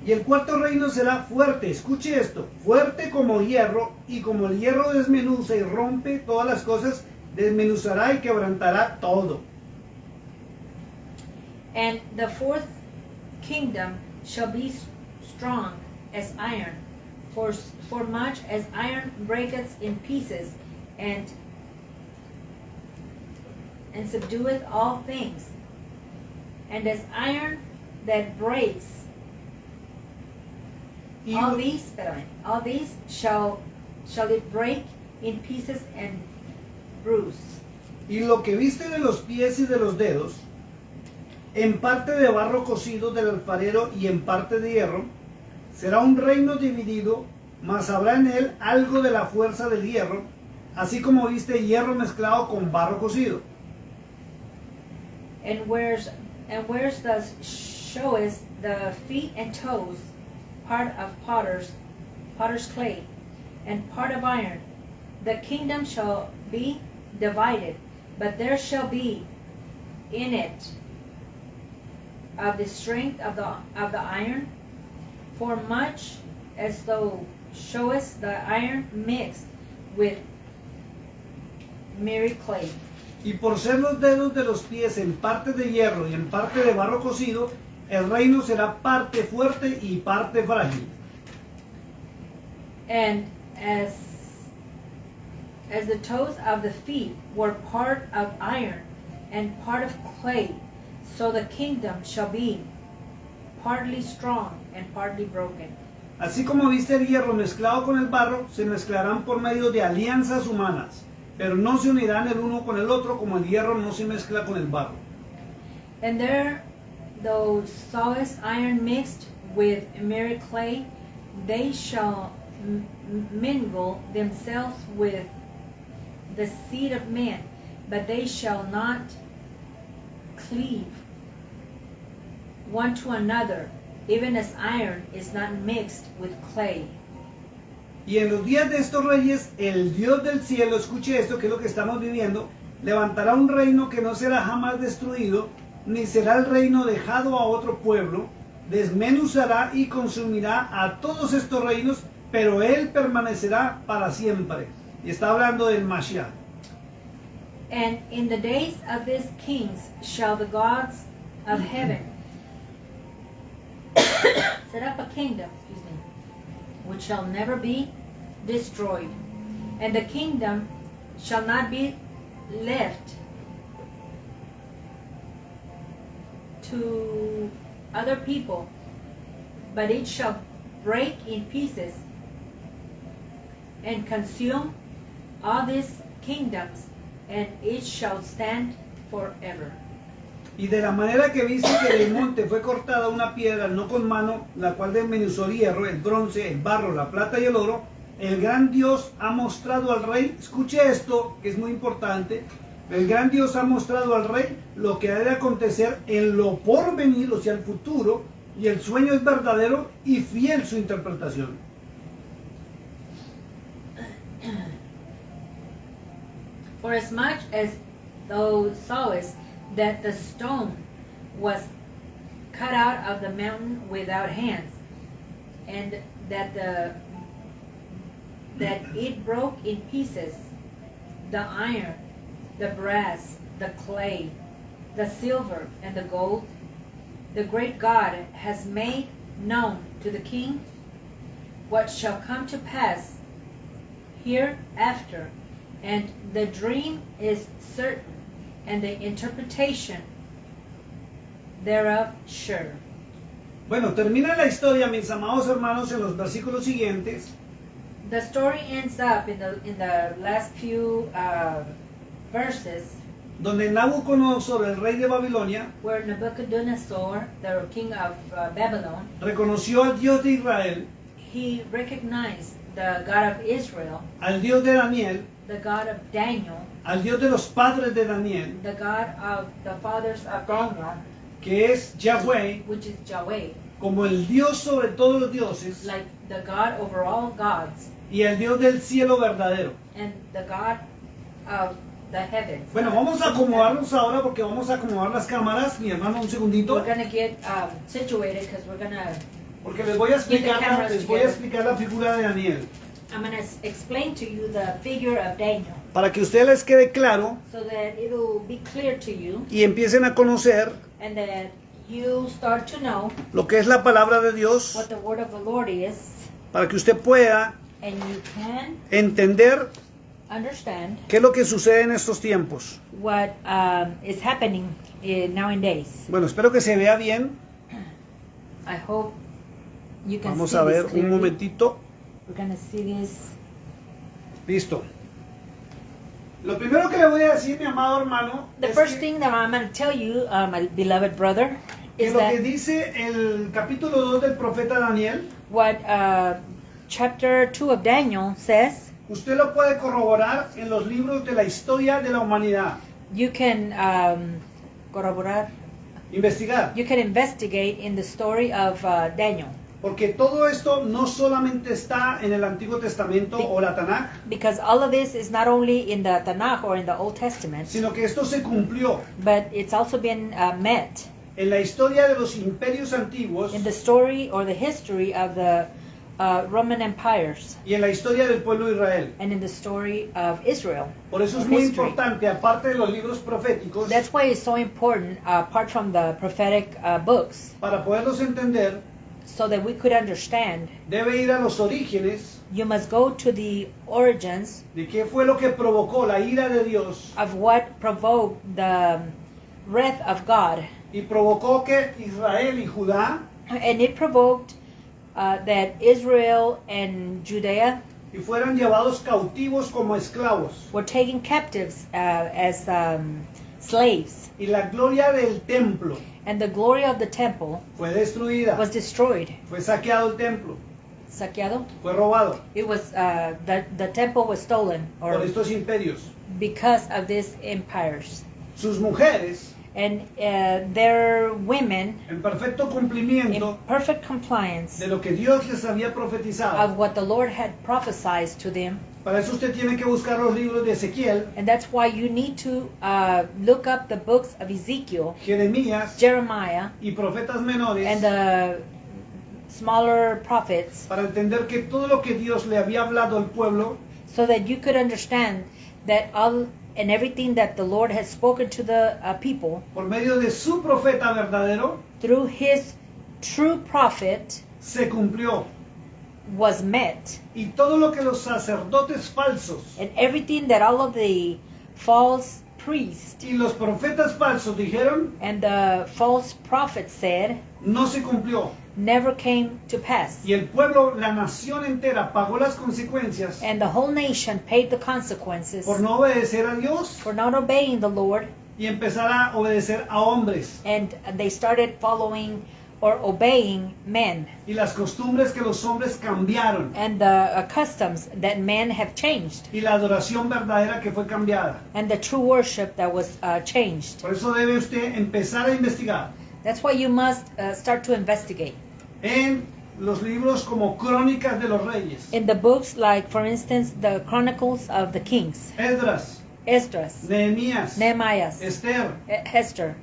Y el cuarto reino será fuerte, escuche esto, fuerte como hierro, y como el hierro desmenuza y rompe todas las cosas, desmenuzará y quebrantará todo. And the fourth kingdom shall be strong as iron, for much as iron breaketh in pieces, and subdueth all things, and as iron that breaks, all these shall it break in pieces and bruise. Y lo que viste de los pies y de los dedos, en parte de barro cocido del alfarero y en parte de hierro, Será un reino dividido, mas habrá en él algo de la fuerza del hierro, así como viste hierro mezclado con barro cocido. And where's thus showest the feet and toes, part of potter's clay, and part of iron. The kingdom shall be divided, but there shall be in it of the strength of the iron, for much as thou showest the iron mixed with miry clay. Y por ser los dedos de los pies en parte de hierro y en parte de barro cocido, el reino será parte fuerte y parte frágil. And as the toes of the feet were part of iron and part of clay, so the kingdom shall be partly strong and partly broken. Así como viste el hierro mezclado con el barro, se mezclarán por medio de alianzas humanas, pero no se unirán el uno con el otro como el hierro no se mezcla con el barro. And there thou sawest iron mixed with miry clay, they shall mingle themselves with the seed of man, but they shall not cleave one to another, even as iron is not mixed with clay. Y en los días de estos reyes, el Dios del cielo, escuche esto, que es lo que estamos viviendo, levantará un reino que no será jamás destruido, ni será el reino dejado a otro pueblo, desmenuzará y consumirá a todos estos reinos, pero él permanecerá para siempre. Y está hablando del Mashiach. And in the days of these kings shall the gods of heaven set up a kingdom, which shall never be destroyed, and the kingdom shall not be left to other people, but it shall break in pieces and consume all these kingdoms, and it shall stand forever. Y de la manera que viste que del monte fue cortada una piedra, no con mano, la cual desmenuzó el hierro, el bronce, el barro, la plata y el oro, el gran Dios ha mostrado al rey, escuche esto, que es muy importante, el gran Dios ha mostrado al rey lo que ha de acontecer en lo porvenir, o sea, el futuro, y el sueño es verdadero y fiel su interpretación. For as much as thou sawest that the stone was cut out of the mountain without hands, and that it broke in pieces the iron, the brass, the clay, the silver, and the gold, the great God has made known to the king what shall come to pass hereafter, and the dream is certain, and the interpretation thereof sure. Bueno, termina la historia, mis amados hermanos, en los versículos siguientes. The story ends up in the last few verses, donde Nabucodonosor, el rey de Babilonia, where Nebuchadnezzar, the king of Babylon, reconoció al Dios de Israel, he recognized the God of Israel, al Dios de Daniel, the God of Daniel, al Dios de los padres de Daniel, the God of the fathers of Daniel, que es Yahweh, which is Yahweh, como el Dios sobre todos los dioses, like the God over all gods, y el Dios del cielo verdadero. and the God of the heavens. Bueno, vamos a acomodarnos ahora porque vamos a acomodar las cámaras, mi hermano, un segundito, We're going to get situated because we're going to, porque les voy a explicar la figura de Daniel, I'm going to explain to you the figure of Daniel para que a ustedes les quede claro so that it'll be clear to you y empiecen a conocer and that you start to know lo que es la palabra de Dios, what the word of the Lord is, para que usted pueda and you can entender understand qué es lo que sucede en estos tiempos. what is happening nowadays. Bueno, espero que se vea bien. I hope you can Vamos see a ver this un clearly. momentito. We're going to see this. Listo. Lo primero que le voy a decir, mi amado hermano, The es first que thing that I'm going to tell you, my beloved brother, que is lo que that dice el capítulo 2 del profeta Daniel, what chapter 2 of Daniel says. usted lo puede corroborar en los libros de la historia de la humanidad. You can corroborar. Investigar. You can investigate in the story of Daniel. Porque todo esto no solamente está en el Antiguo Testamento o la Tanaj, Because all of this is not only in the Tanakh or in the Old Testament, sino que esto se cumplió but it's also been met en la historia de los imperios antiguos in the story or the history of the Roman empires y en la historia del pueblo de Israel. and in the story of Israel. Por eso es or muy history. importante, aparte de los libros proféticos, That's why it's so important, apart from the prophetic books, para poderlos entender, so that we could understand. debe ir a los orígenes You must go to the origins de qué fue lo que provocó la ira de Dios of what provoked the wrath of God. y provocó que Israel y Judá And it provoked that Israel and Judea y fueran llevados cautivos como esclavos. were taken captives as slaves. Y la gloria del templo And the glory of the temple fue destruida, was destroyed. fue saqueado el templo, Saqueado? fue robado It was, the temple was stolen por or estos imperios. because of these empires. Sus mujeres, And their women, en perfecto in cumplimiento perfect compliance de lo que Dios les había profetizado. of what the Lord had prophesied to them. Para eso usted tiene que buscar los libros de Ezequiel, And that's why you need to look up the books of Ezekiel, Jeremías Jeremiah, y profetas menores and the smaller prophets, para entender que todo lo que Dios le había hablado al pueblo so that you could understand that all and everything that the Lord has spoken to the people por medio de su profeta verdadero through his true prophet se cumplió. was met. Y todo lo que los sacerdotes falsos And everything that all of the false priests y los profetas falsos dijeron and the false prophets said no se cumplió. never came to pass. Y el pueblo, la nación entera pagó las consecuencias And the whole nation paid the consequences por no obedecer a Dios for not obeying the Lord, y empezar a obedecer a hombres and they started following or obeying men y las costumbres que los hombres cambiaron and the customs that men have changed y la adoración verdadera que fue cambiada. and the true worship that was changed. Por eso debe usted empezar a investigar That's why you must start to investigate. en los libros como Crónicas de los Reyes, In the books like, for instance, the Chronicles of the Kings, Esdras, Esdras, Nehemías, Nehemiah, Esther, Hester,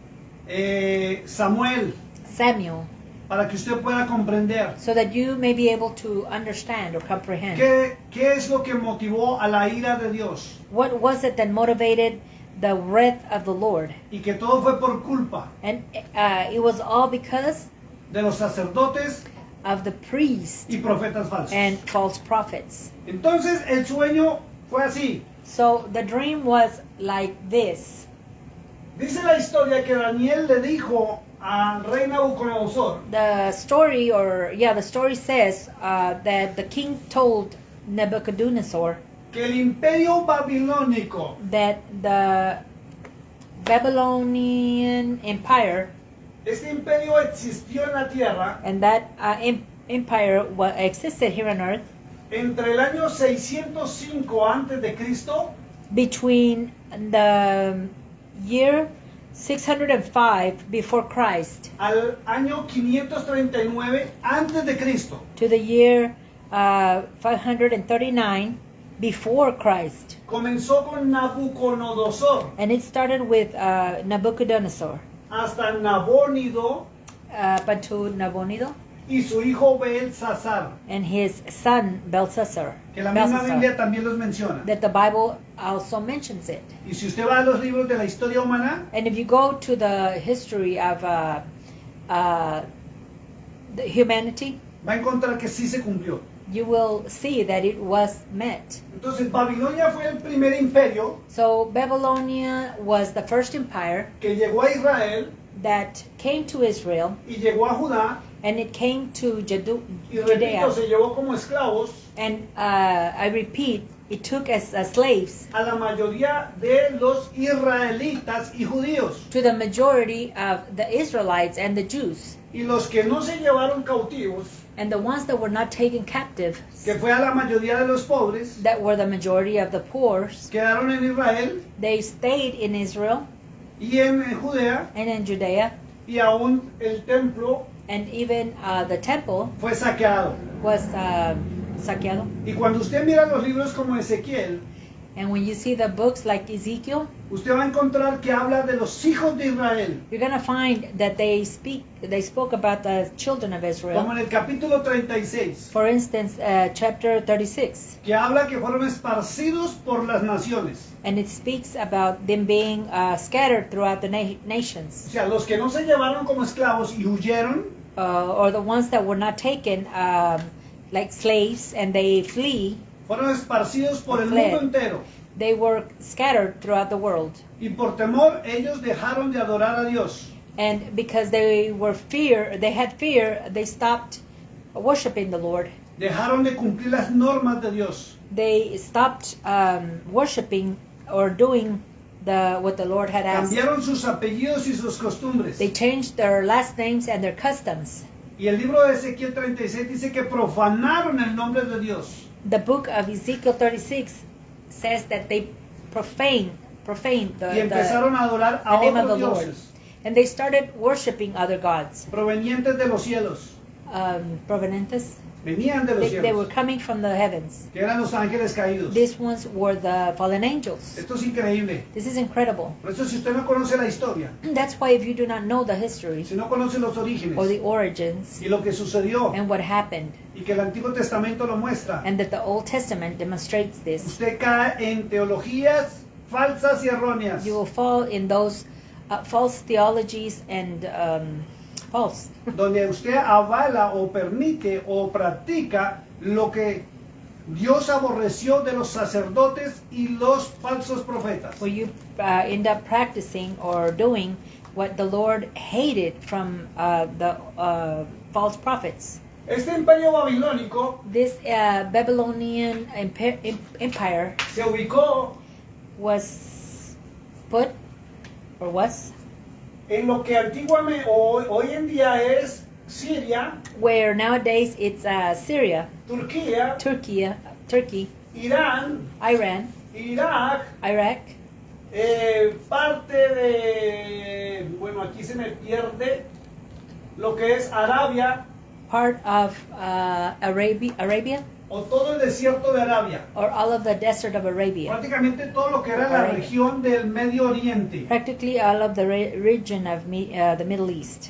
Samuel, Samuel, para que usted pueda comprender so that you may be able to understand or comprehend. qué es lo que motivó a la ira de Dios What was it that motivated the wrath of the Lord? y que todo fue por culpa And it was all because de los sacerdotes of the priests y profetas falsos. and false prophets. Entonces el sueño fue así. So the dream was like this. Dice la historia que Daniel le dijo al rey Nabucodonosor The story, the story says that the king told Nebuchadnezzar que el imperio babilónico that the Babylonian Empire, este imperio existió en la tierra and that empire existed here on earth entre el año 605 antes de Cristo between the year 605 before Christ al año 539 antes de Cristo. to the year 539 before Christ. Comenzó con Nabucodonosor And it started with Nebuchadnezzar, hasta Nabónido but to Nabonido y su hijo Belsasar, and his son Belshazzar, que la misma Biblia también los menciona. that the Bible also mentions it. Y si usted va a los libros de la historia humana, And if you go to the history of the humanity, va a encontrar que sí se cumplió. you will see that it was met. Entonces Babilonia fue el primer imperio So Babylonia was the first empire que llegó a Israel that came to Israel, y llegó a Judá and it came to y repito, Judea. se llevó como esclavos And I repeat, it took as slaves a la mayoría de los israelitas y judíos. to the majority of the Israelites and the Jews. Y los que no se llevaron cautivos, And the ones that were not taken captive, que fue a la mayoría de los pobres, that were the majority of the poor, quedaron en Israel they stayed in Israel y en Judea, and in Judea, y aún el templo and even the temple fue saqueado. was saqueado. Y cuando usted mira los libros como Ezequiel, And when you see the books like Ezekiel, usted va a encontrar que habla de los hijos de Israel. you're going to find that they spoke about the children of Como Israel. en el capítulo 36, For instance, chapter 36, que habla que fueron esparcidos por las naciones. and it speaks about them being scattered throughout the O nations, sea, los que no se llevaron como esclavos y huyeron, or the ones that were not taken like slaves and they flee, fueron esparcidos por el Fled. mundo entero. they were scattered throughout the world. Y por temor ellos dejaron de adorar a Dios. And because they had fear, they stopped worshiping the Lord. Dejaron de cumplir las normas de Dios. They stopped worshiping or doing what the Lord had asked. Cambiaron sus apellidos y sus costumbres. They changed their last names and their customs. Y el libro de Ezequiel 36 dice que profanaron el nombre de Dios. The book of Ezekiel 36 says that they profaned Y empezaron a adorar a the name of the otros Lord. dioses And they started worshiping other gods. provenientes de los cielos. Provenientes. Venían de los They were cielos, coming from the heavens. que eran los ángeles caídos. These ones were the fallen angels. Esto es increíble. This is incredible. Por eso si usted no conoce la historia, That's why if you do not know the history si no conoce los orígenes or the origins y lo que sucedió and what happened, y que el Antiguo Testamento lo muestra, and that the Old Testament demonstrates this, usted cae en teologías falsas y erróneas. you will fall in those false theologies and false, Donde usted avala o permite o practica lo que Dios aborreció de los sacerdotes y los falsos profetas. where you end up practicing or doing what the Lord hated from the false prophets. Este imperio babilónico This Babylonian empire se ubicó was put, or was, en lo que antiguamente hoy en día es Siria, where nowadays it's Syria, Turquía, Turkey, Irán, Iran, Irak, Iraq, parte de, bueno, aquí se me pierde lo que es Arabia part of Arabia, o todo el desierto de Arabia. or all of the desert of Arabia. Prácticamente todo lo que era la Arabia. región del Medio Oriente. Practically all of the region of the Middle East.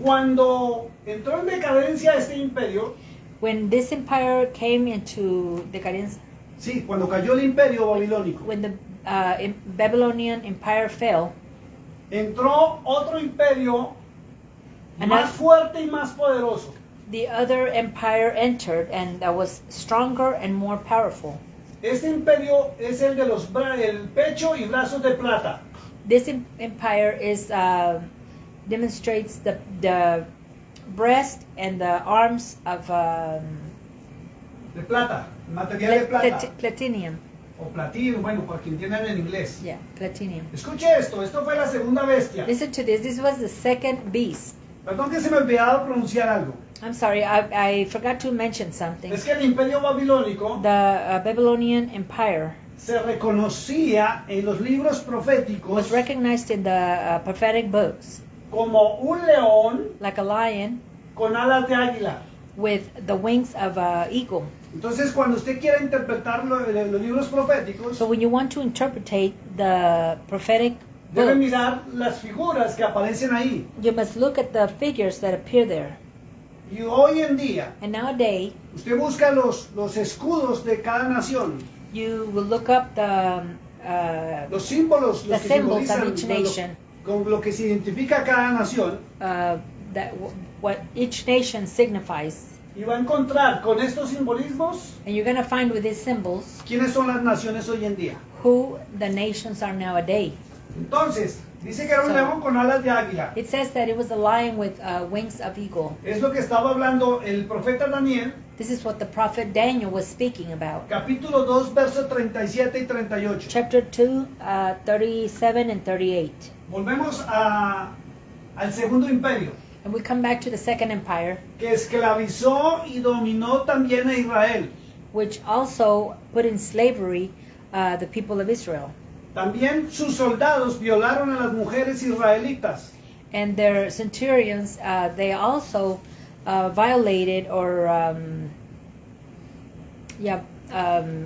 Cuando entró en decadencia este imperio, When this empire came into decadence, sí, cuando cayó el imperio babilónico, when the Babylonian empire fell, entró otro imperio Another- más fuerte y más poderoso. the other empire entered and that was stronger and more powerful. Este imperio es el de los el pecho y brazos de plata. This empire is demonstrates the breast and the arms of De plata, material de plata. platinum. O platino, bueno, para quien entiendan en inglés. Yeah, platinum. Escuche esto fue la segunda bestia. Listen to this. This was the second beast. Perdón que se me olvidaba pronunciar algo. I'm sorry, I forgot to mention something. Es que el imperio babilónico The Babylonian Empire se reconocía en los libros proféticos was recognized in the prophetic books como un león like a lion con alas de águila. with the wings of an eagle. Entonces, cuando usted quiera interpretar los libros proféticos, So when you want to interpretate the prophetic debe books, mirar las figuras que aparecen ahí. you must look at the figures that appear there. Y hoy en día, And nowadays, usted busca los escudos de cada nación, you will look up the los símbolos, The los que symbols of simbolizan each nation. con lo que se identifica a cada nación, what each nation signifies. y va a encontrar con estos simbolismos And you're going to find with these symbols quiénes son las naciones hoy en día. who the nations are nowadays. Entonces, Dice que era un So- león con alas de águila. It says that it was a lion with wings of eagle. Es lo que estaba hablando el profeta Daniel, This is what the prophet Daniel was speaking about. capítulo 2, versos 37 y 38. Chapter 2, 37 and 38. Volvemos al segundo imperio, And we come back to the second empire, que esclavizó y dominó también a Israel. which also put in slavery the people of Israel. También sus soldados violaron a las mujeres israelitas. And their centurions, they also violated or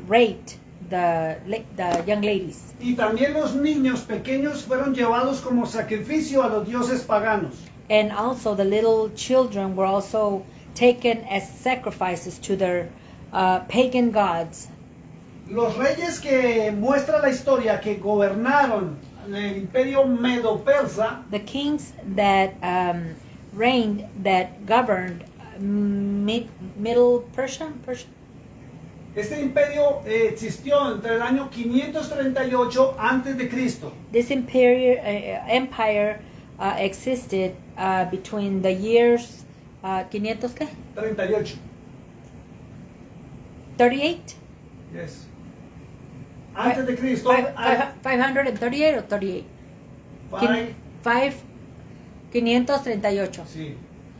raped the young ladies. Y también los niños pequeños fueron llevados como sacrificio a los dioses paganos. And also the little children were also taken as sacrifices to their pagan gods. Los reyes que muestra la historia que gobernaron el imperio medo-persa The kings that reigned, that governed Middle Persia. Este imperio existió entre el año 538 antes de Cristo This empire existed between the years 500 ¿qué? 38. 38? Yes. Antes de Cristo. 538 o 38? Five- 538. sí.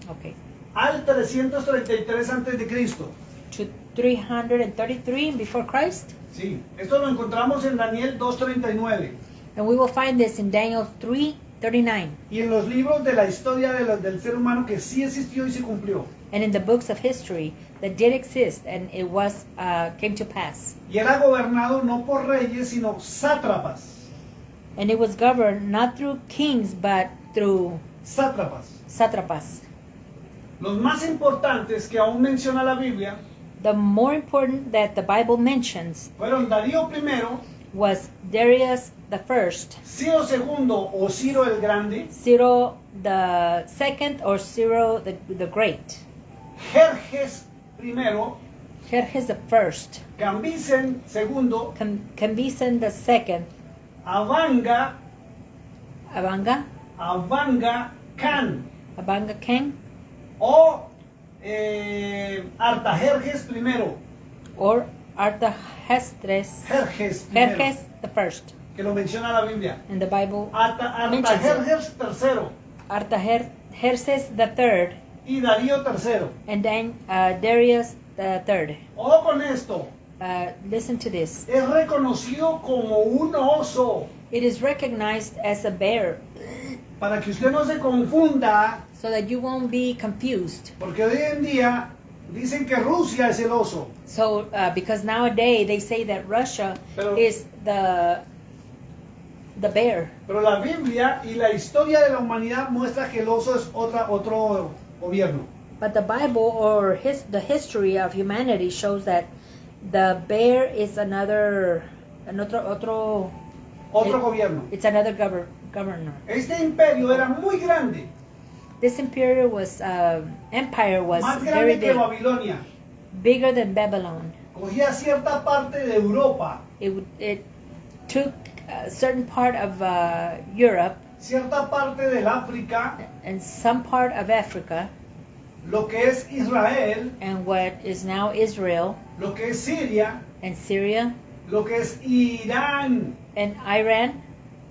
Okay. Al 333 antes de Cristo. To 333 before Christ. Sí. Esto lo encontramos en Daniel 2:39 And we will find this in Daniel 3:39 y en los libros de la historia del ser humano que sí existió y se cumplió. and in the books of history that did exist and it was came to pass. Y era gobernado no por reyes, sino sátrapas. And it was governed not through kings but through Sátrapas. satrapas. Los más importantes que aún menciona la Biblia The more important that the Bible mentions fueron Darío I, was Darius the first, Ciro II o Ciro el Grande, Cyril the second, or Cyril the great, Jerjes I, Jerjes the first, Cambisen II, Cambysen the second, Abanga, Abanga Can king, o Artajerjes I, or Artaxerxes, Jerjes I, Jerjes the first. que lo menciona la Biblia. In the Bible, Artajerjes III Artaxerxes the third, y Darío III. and then Darius the third. Ojo con esto, Listen to this. es reconocido como un oso, It is recognized as a bear, para que usted no se confunda, so that you won't be confused. porque hoy en día dicen que Rusia es el oso. So, because nowadays they say that Russia Pero- is the bear, Pero la Biblia y la historia de la humanidad muestra que el oso es otro gobierno. but the Bible or the history of humanity shows that the bear is otro Otro gobierno. it's another governor. Este imperio era muy grande, This empire was más very grande que big, Babilonia. bigger than Babylon. Cogía cierta parte de Europa, It took a certain part of Europe cierta parte del África, and some part of Africa lo que es Israel, and what is now Israel lo que es Siria, and Syria lo que es Irán and Iran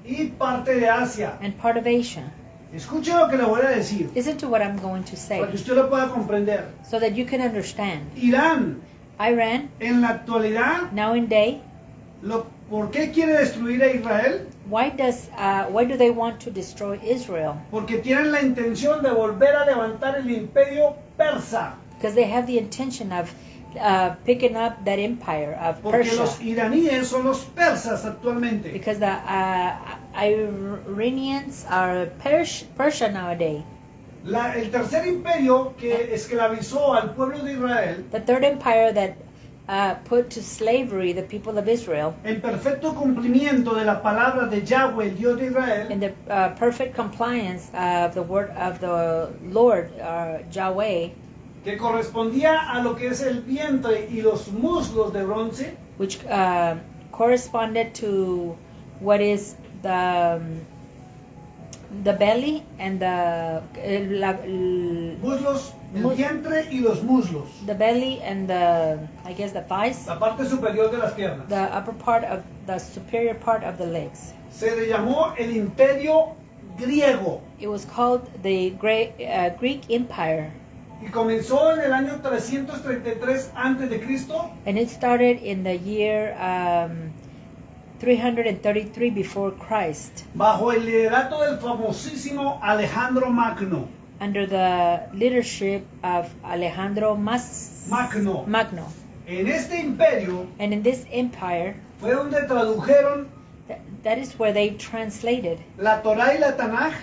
y parte de Asia. and part of Asia. Escuche lo que le voy a decir, Listen to what I'm going to para que say usted lo pueda comprender. so that you can understand. Irán, Iran, en la actualidad, now in day, ¿por qué quiere destruir a Israel? why do they want to destroy Israel? Porque tienen la intención de volver a levantar el imperio persa. Because they have the intention of picking up that empire of Porque Persia. los iraníes son los persas actualmente. Because the Iranians are Persia nowadays. El tercer imperio que esclavizó al pueblo de Israel The third empire that put to slavery the people of Israel en perfecto cumplimiento de la palabra de Yahweh, el Dios de Israel, in the perfect compliance of the word of the Lord, Yahweh, que correspondía a lo que es el vientre y los muslos de bronce, which corresponded to what is the the belly and Muslos, el Mus- vientre y los muslos. the belly and the, I guess, the thighs, La parte superior de las piernas. the upper part of the superior part of the legs. Se le llamó el imperio griego It was called the Greek Empire, y comenzó en el año 333 antes de Cristo and it started in the year 333 before Christ, bajo el liderato del famosísimo Alejandro Magno. under the leadership of Alejandro Magno. Magno. En este imperio And in this empire, fue donde tradujeron that is where they translated la Torá y la Tanaj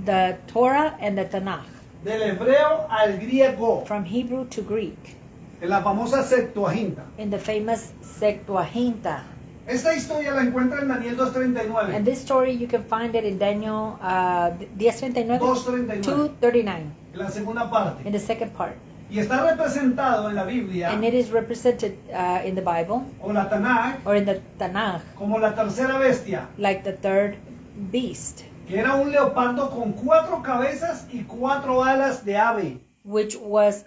the Torah and the Tanakh del hebreo al griego from Hebrew to Greek en la famosa Septuaginta. in the famous Septuaginta. Esta historia la encuentra en Daniel And 2:39. this story you can find it in Daniel 10:39 2:39 2:39 en la segunda parte. in the second part. Y está representado en la Biblia And it is represented in the Bible o la Tanaj or in the Tanakh como la tercera bestia, like the third beast, que era un leopardo con 4 cabezas y 4 alas de ave. which was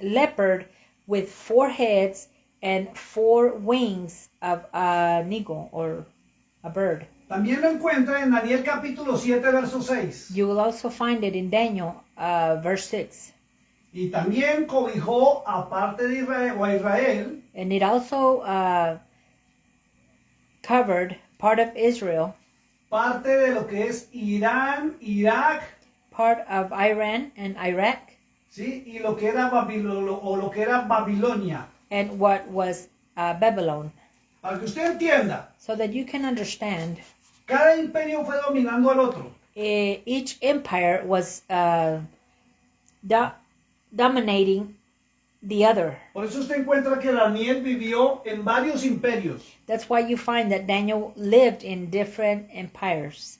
leopard with 4 heads and 4 wings of an eagle or a bird. También lo encuentra en Daniel capítulo 7, verso 6. You will also find it in Daniel verse 6. Y también cobijó a parte de Israel, o a Israel, And it also covered part of Israel, parte de lo que es Irán, Irak, part of Iran and Iraq, ¿sí? Y lo que era Babilonia. and what was Babylon. Para que usted entienda, So that you can understand, cada imperio fue dominando al otro. each empire was dominating the other. Por eso usted encuentra que Daniel vivió en varios imperios. That's why you find that Daniel lived in different empires.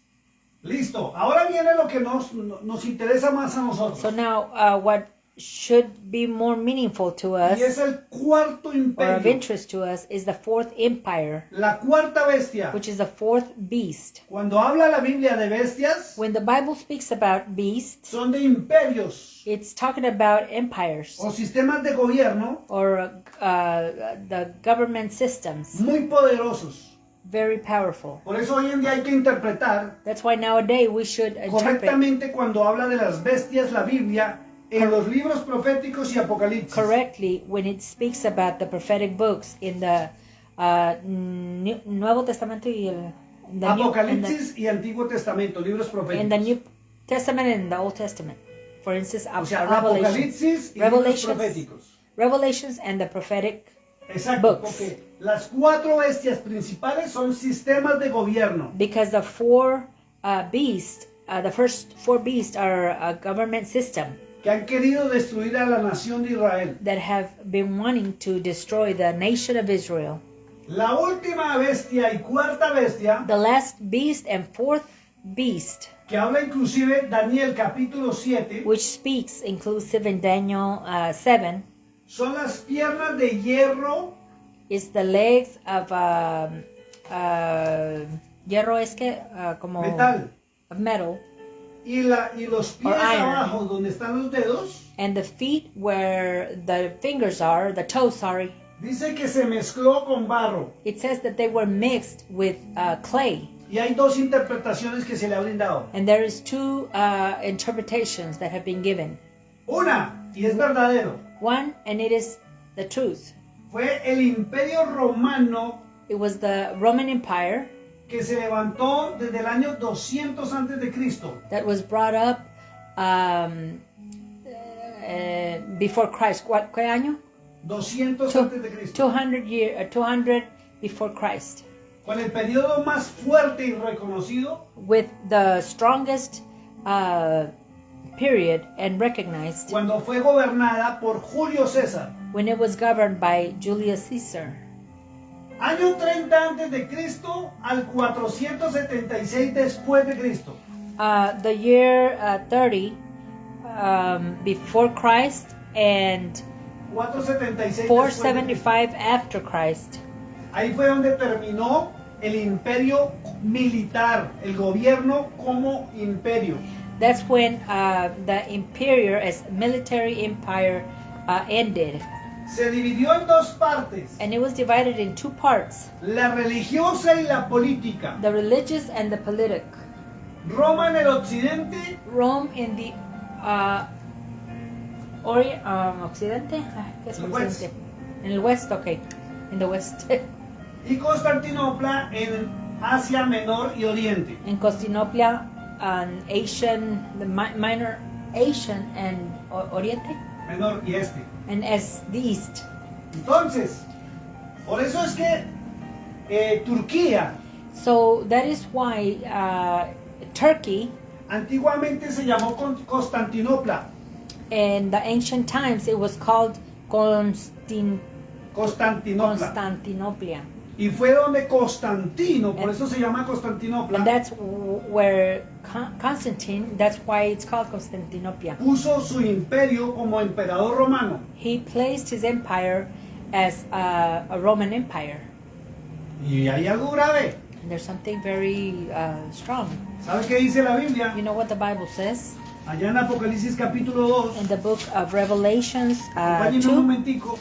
Listo. Ahora viene lo que nos interesa más a So nosotros. now what should be more meaningful to us Y es el cuarto or of imperio. interest to us is the fourth empire, La cuarta bestia. which is the fourth beast. Cuando habla la Biblia de bestias, When the Bible speaks about beasts, son de imperios it's talking about empires o sistemas de gobierno or the government systems, muy poderosos. very powerful. Por eso hoy en día hay que interpretar That's why nowadays we should interpret correctamente cuando habla de las bestias la Biblia en los libros proféticos y Apocalipsis. correctly when it speaks about the prophetic books in the Nuevo Testamento y the Apocalipsis y Antiguo Testamento, libros in the proféticos. New Testament and the Old Testament. For instance, O sea, Revelations, Apocalipsis y libros proféticos. Revelations and the prophetic Exacto, books. porque las 4 bestias principales son sistemas de gobierno. because the four beasts, the first 4 beasts are a government system Que han querido destruir a la nación de Israel. that have been wanting to destroy the nation of Israel. La última bestia y cuarta bestia, The last beast and fourth beast, que habla inclusive Daniel capítulo 7, which speaks inclusive in Daniel 7, son las piernas de hierro is the legs of hierro es que como metal of metal, y los pies iron. abajo donde están los dedos, and the feet where the fingers are, the toes, sorry. dice que se mezcló con barro. It says that they were mixed with clay. Y hay 2 interpretaciones que se le ha brindado. And there is 2 interpretations that have been given. Una, y es verdadero, One, and it is the truth. fue el imperio romano It was the Roman Empire que se levantó desde el año 200 antes de Cristo. that was brought up before Christ. ¿Qué año? 200 antes de Cristo. 200 before Christ. Con el periodo más fuerte y reconocido With the strongest period and recognized cuando fue gobernada por Julio César. when it was governed by Julius Caesar. Año 30 antes de Cristo al 476 después de Cristo. The year 30 before Christ and 476 después de Cristo. 475 after Christ. Ahí fue donde terminó el imperio militar, el gobierno como imperio. That's when the imperial as military empire ended, Se dividió en dos partes, and it was divided in two parts: la religiosa y la política. the religious and the politic. Roma en el occidente Rome in the occidente. ¿Qué es El occidente? En el west, okay, in the west. y Constantinopla en Asia Menor y Oriente. In Constantinople, Asian, the minor Asian and Oriente, Menor y Este. and as the east. Entonces, por eso es que Turquía So that is why Turkey, antiguamente se llamó Constantinopla. in the ancient times, it was called Constantinopla. Constantinople, Y fue donde Constantino, por eso se llama and Constantinopla, that's where Constantine. That's why it's called Constantinople. puso su imperio como emperador romano. He placed his empire as a Roman Empire. Y hay algo grave. And there's something very strong. ¿Sabe qué dice la Biblia? You know what the Bible says? Allá en Apocalipsis capítulo 2. In the book of Revelations Acompáñenme un 2. momentico.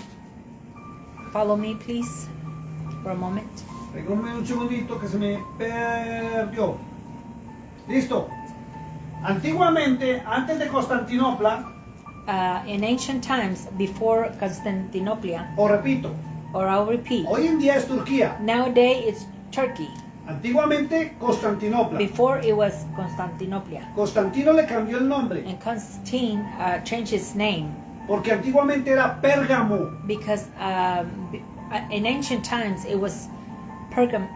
Follow me, please, for a moment. Regálame un segundito que se me perdió. Listo. Antiguamente, antes de Constantinopla, In ancient times, before Constantinople, o repito, or I'll repeat, hoy en día es Turquía. nowadays it's Turkey. Antiguamente Constantinopla. Before it was Constantinople. Constantino le cambió el nombre And Constantine changed his name porque antiguamente era Pérgamo. because in ancient times it was Pergamo.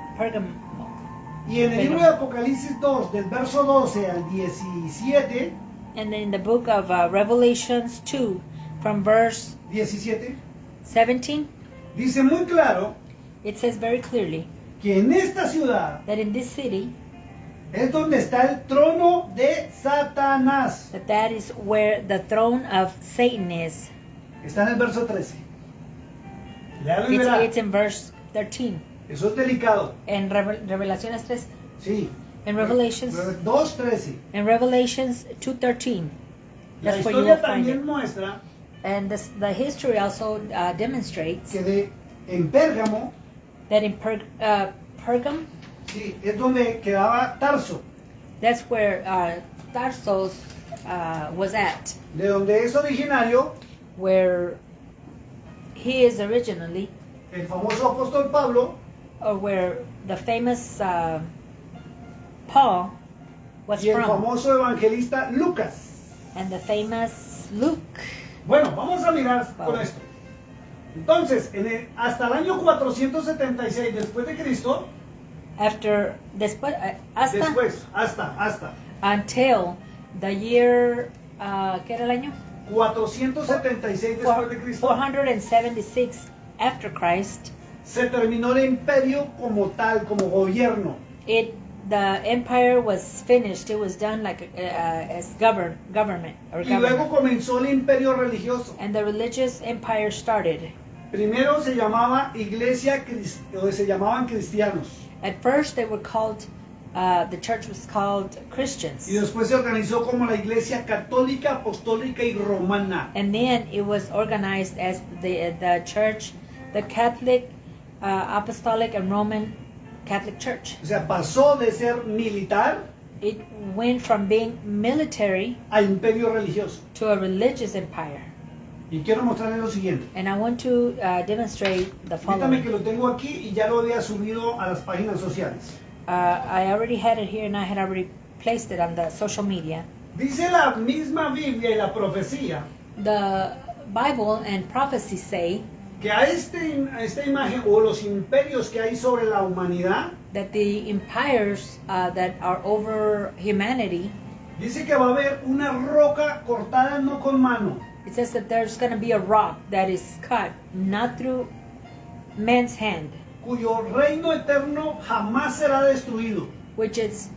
Y en el libro de Apocalipsis 2, del verso 12 al 17, And in the book of Revelations 2, from verse 17, 17, dice muy claro it says very clearly que en esta ciudad that in this city, es donde está el trono de Satanás. that is where the throne of Satan is. Está en el verso 13. Léalo y verá. It's in verse 13. Eso es delicado. En Revelaciones 3. Sí. In Revelations, 2:13. in Revelations 2:13. La That's where you historia will find también it. muestra And the history also demonstrates que en Pérgamo, that in Pergam, sí, es donde quedaba Tarso, that's where Tarsus was at, de donde es originario where he is originally, el famoso apóstol Pablo or where the famous Paul was y el from, famoso evangelista Lucas. and the famous Luke. Bueno, vamos a mirar con Vamos. esto. Entonces, hasta el año 476 después de Cristo, After después, hasta until the year, ¿qué era el año? 476 después de Cristo, 476 after Christ, se terminó el imperio como tal, como gobierno. the empire was finished. It was done like as government or Y luego government. comenzó el imperio religioso. And the religious empire started. Primero se llamaba iglesia, o se llamaban cristianos. At first, they were called. The church was called Christians, Y después se organizó como la iglesia católica, apostólica y romana. and then it was organized as the church, the Catholic, Apostolic, and Roman Catholic Church. O sea, pasó de ser militar It went from being military a imperio religioso. to a religious empire. Y quiero mostrarles lo siguiente. And I want to demonstrate the Permítame que following. lo tengo aquí y ya lo había subido a las páginas sociales. I already had it here, and I had already placed it on the social media. Dice la misma Biblia y la profecía The Bible and prophecy say que a esta imagen o los imperios que hay sobre la humanidad, that the empires that are over humanity, dice que va a haber una roca cortada no con mano, it says that there's going to be a rock that is cut not through man's hand, cuyo reino eterno jamás será destruido. which is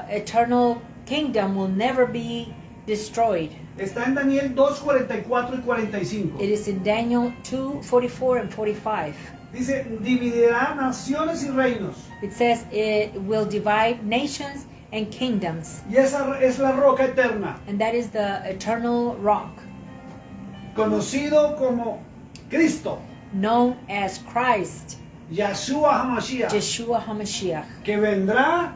eternal kingdom will never be destroyed. Está en Daniel 2:44 y 45. It is in Daniel 2:44 and 45. Dice, dividirá naciones y reinos. It says it will divide nations and kingdoms. Y esa es la roca eterna, And that is the eternal rock, conocido como Cristo, known as Christ, Yahshua HaMashiach, Yeshua HaMashiach, que vendrá,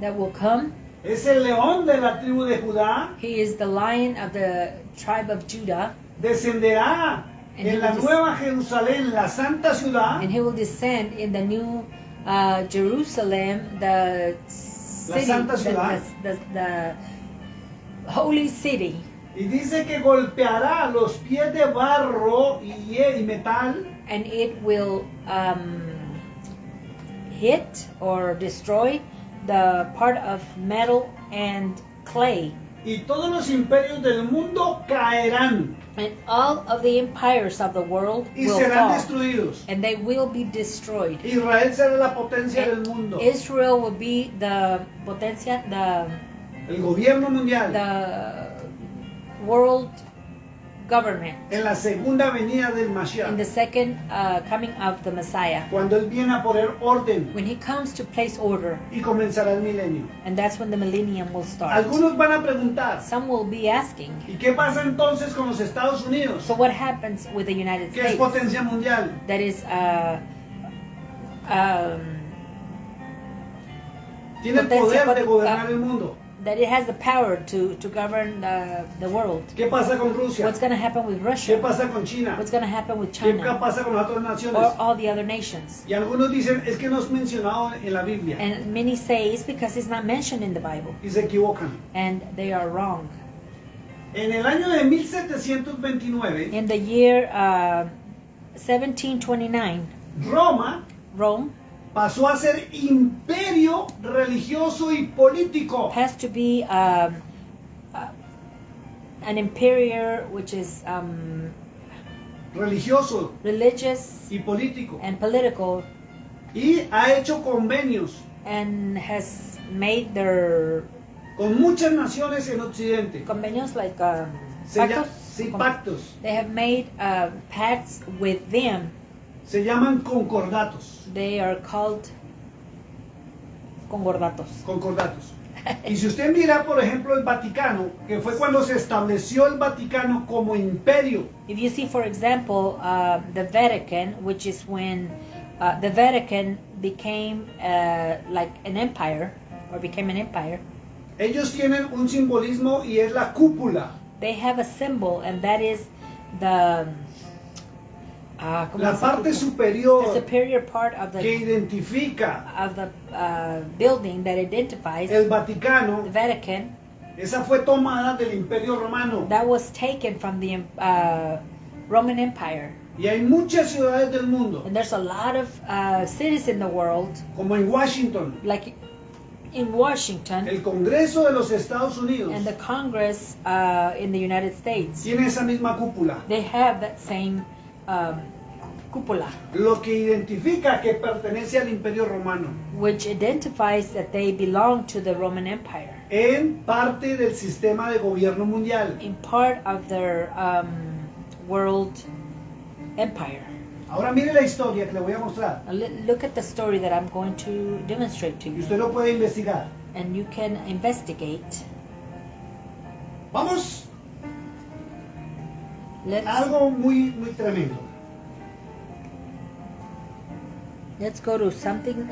that will come. es el león de la tribu de Judá, He is the lion of the tribe of Judah, descenderá And en la he will nueva Jerusalén, la santa ciudad, and he will descend in the new Jerusalem, the city, santa ciudad. the holy city. y dice que golpeará los pies de barro y metal, And it will hit or destroy the part of metal and clay. y todos los imperios del mundo caerán And all of the empires of the world y will serán fall. destruidos. And they will be destroyed. Israel será la potencia del mundo, Israel will be the potencia, el gobierno mundial, the world government en la segunda venida del in Mashiach, the second coming of the Messiah. cuando Él viene a poner orden When he comes to place order, y comenzará el milenio. and that's when the millennium will start. Algunos van a preguntar, Some will be asking, ¿y qué pasa entonces con los Estados Unidos, so what happens with the United que es States? potencia mundial? That is Tiene el potencia poder de pot- gobernar el mundo. that it has the power to govern the world. ¿Qué pasa con Rusia? What's going to happen with ¿Qué Russia? pasa con China? What's going to happen with ¿Qué China? pasa con las otras naciones? Or all the other nations? Y algunos dicen, es que no es mencionado en la Biblia. And many say it's because it's not mentioned in the Bible. Y se equivocan. And they are wrong. En el año de 1729, In the year 1729, Roma Rome pasó a ser imperio religioso y político. has to be an imperial, which is Religioso religious y político. and political, Y ha hecho convenios and has made their con muchas naciones en Occidente. convenios like Pactos. pactos. Pactos. They have made pacts with them. Se llaman concordatos. They are called concordatos. Concordatos. Y si usted mira, por ejemplo, el Vaticano, que fue cuando se estableció el Vaticano como imperio, If you see, for example, the Vatican, which is when the Vatican became like an empire, or became an empire, ellos tienen un simbolismo y es la cúpula, they have a symbol, and that is the ¿cómo la se parte dice? The superior superior part of que the identifica building that identifies el the Vaticano. Vatican. Esa fue tomada del Imperio Romano. That was taken from the Roman Empire. Y hay muchas ciudades del mundo, And there's a lot of cities in the world, como en Washington, like in Washington, el Congreso de los Estados Unidos and the Congress in the United States. tiene esa misma cúpula, They have that same cupola, lo que identifica que pertenece al Imperio Romano, which identifies that they belong to the Roman Empire, en parte del sistema de gobierno mundial. in part of their world empire. Ahora mire la historia que le voy a mostrar Now, look at the story that I'm going to demonstrate to y you, usted lo puede investigar. and you can investigate. Vamos Let's a algo muy tremendo. go to something.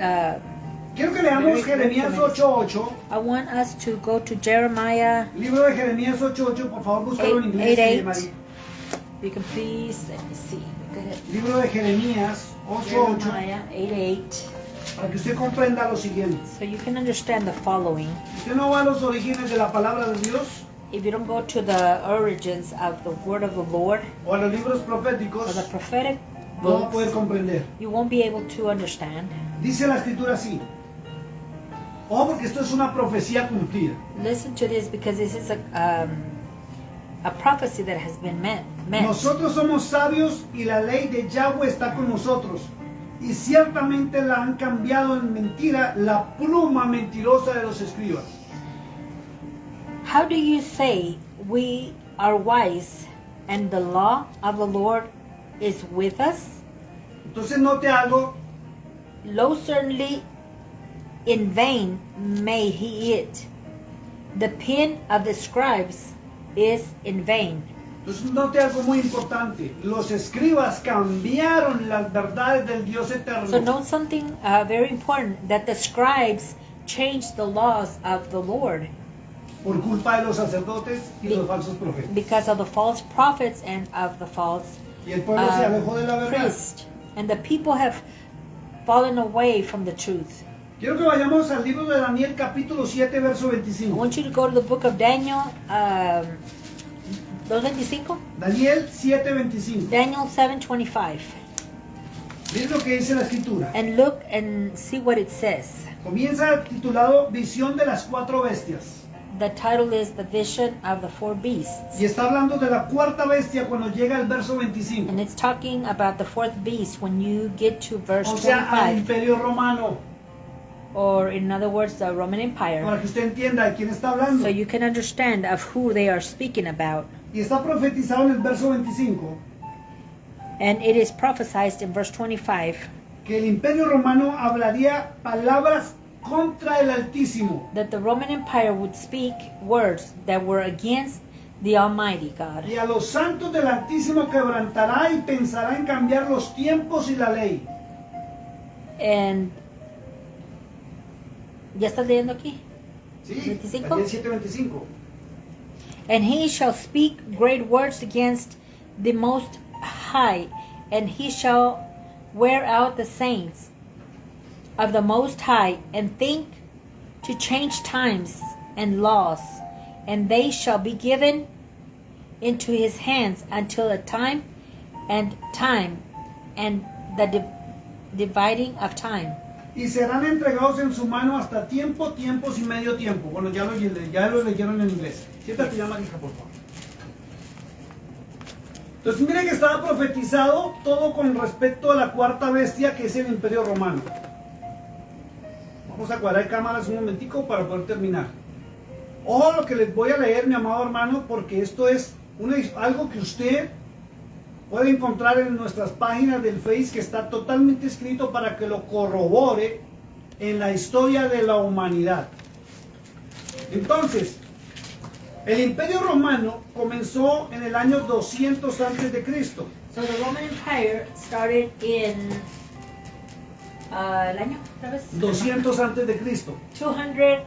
Quiero que leamos Very Jeremías tremendous. 8:8. I want us to go to Jeremiah. Libro de Jeremías 8:8, por favor, búscalo en inglés. 8:8. María. You can please let me see. Go ahead. Libro de Jeremías 8:8, Jeremiah 8:8. para que usted comprenda lo siguiente. So you can understand the following. Si usted no va a los orígenes de la palabra de Dios If you don't go to the origins of the word of the Lord o a los libros or proféticos, the prophetic no va a poder books, comprender. you won't be able to understand. Dice la escritura así. Oh, porque esto es una profecía cumplida. Listen to this, because this is a prophecy that has been met. Nosotros somos sabios y la ley de Yahweh está con nosotros. Y ciertamente la han cambiado en mentira la pluma mentirosa de los escribas. How do you say we are wise and the law of the Lord is with us? Entonces note algo, Lo certainly in vain made he it. The pen of the scribes is in vain. entonces note algo muy importante. Los escribas cambiaron las verdades del Dios eterno. So note something very important, that the scribes changed the laws of the Lord Por culpa de los sacerdotes y los falsos profetas. because of the false prophets and of the false Y el pueblo se alejó de la verdad. priests. And the people have fallen away from the truth. Quiero que vayamos al libro de Daniel capítulo 7 verso I 25. want you to go to the book of Daniel, 2:25? Daniel 7:25. Daniel 7:25. Miren lo que dice la escritura. And look and see what it says. Comienza titulado Visión de las cuatro bestias. The title is The Vision of the Four Beasts. Y está hablando de la cuarta bestia cuando llega al verso 25. And it's talking about the fourth beast when you get to verse O sea, al 25. imperio romano. Or in other words, the Roman Empire. Para que usted entienda de quién está hablando. So you can understand of who they are speaking about. Y está profetizado en el verso 25 And it is prophesied in verse 25 que el imperio romano hablaría palabras contra el Altísimo. that the Roman Empire would speak words that were against the Almighty God. Y a los santos del Altísimo quebrantará y pensará en cambiar los tiempos y la ley. And ¿ya estás leyendo aquí? Sí, 25. Daniel 7:25. And he shall speak great words against the Most High, and he shall wear out the saints of the Most High, and think to change times and laws, and they shall be given into his hands until a time and the dividing of time. Y serán entregados en su mano hasta tiempo, tiempos y medio tiempo. Bueno, ya lo leyeron en inglés. Siéntate ya, Marija, por favor. Entonces, miren que estaba profetizado todo con respecto a la cuarta bestia, que es el imperio romano. Vamos a cuadrar cámaras un momentico para poder terminar. Ojo lo que les voy a leer, mi amado hermano, porque esto es algo que usted puede encontrar en nuestras páginas del Face, que está totalmente escrito para que lo corrobore en la historia de la humanidad. Entonces, el Imperio Romano comenzó en el año 200 antes de Cristo. So the Roman Empire started in el año, otra vez? 200 antes de Cristo. 200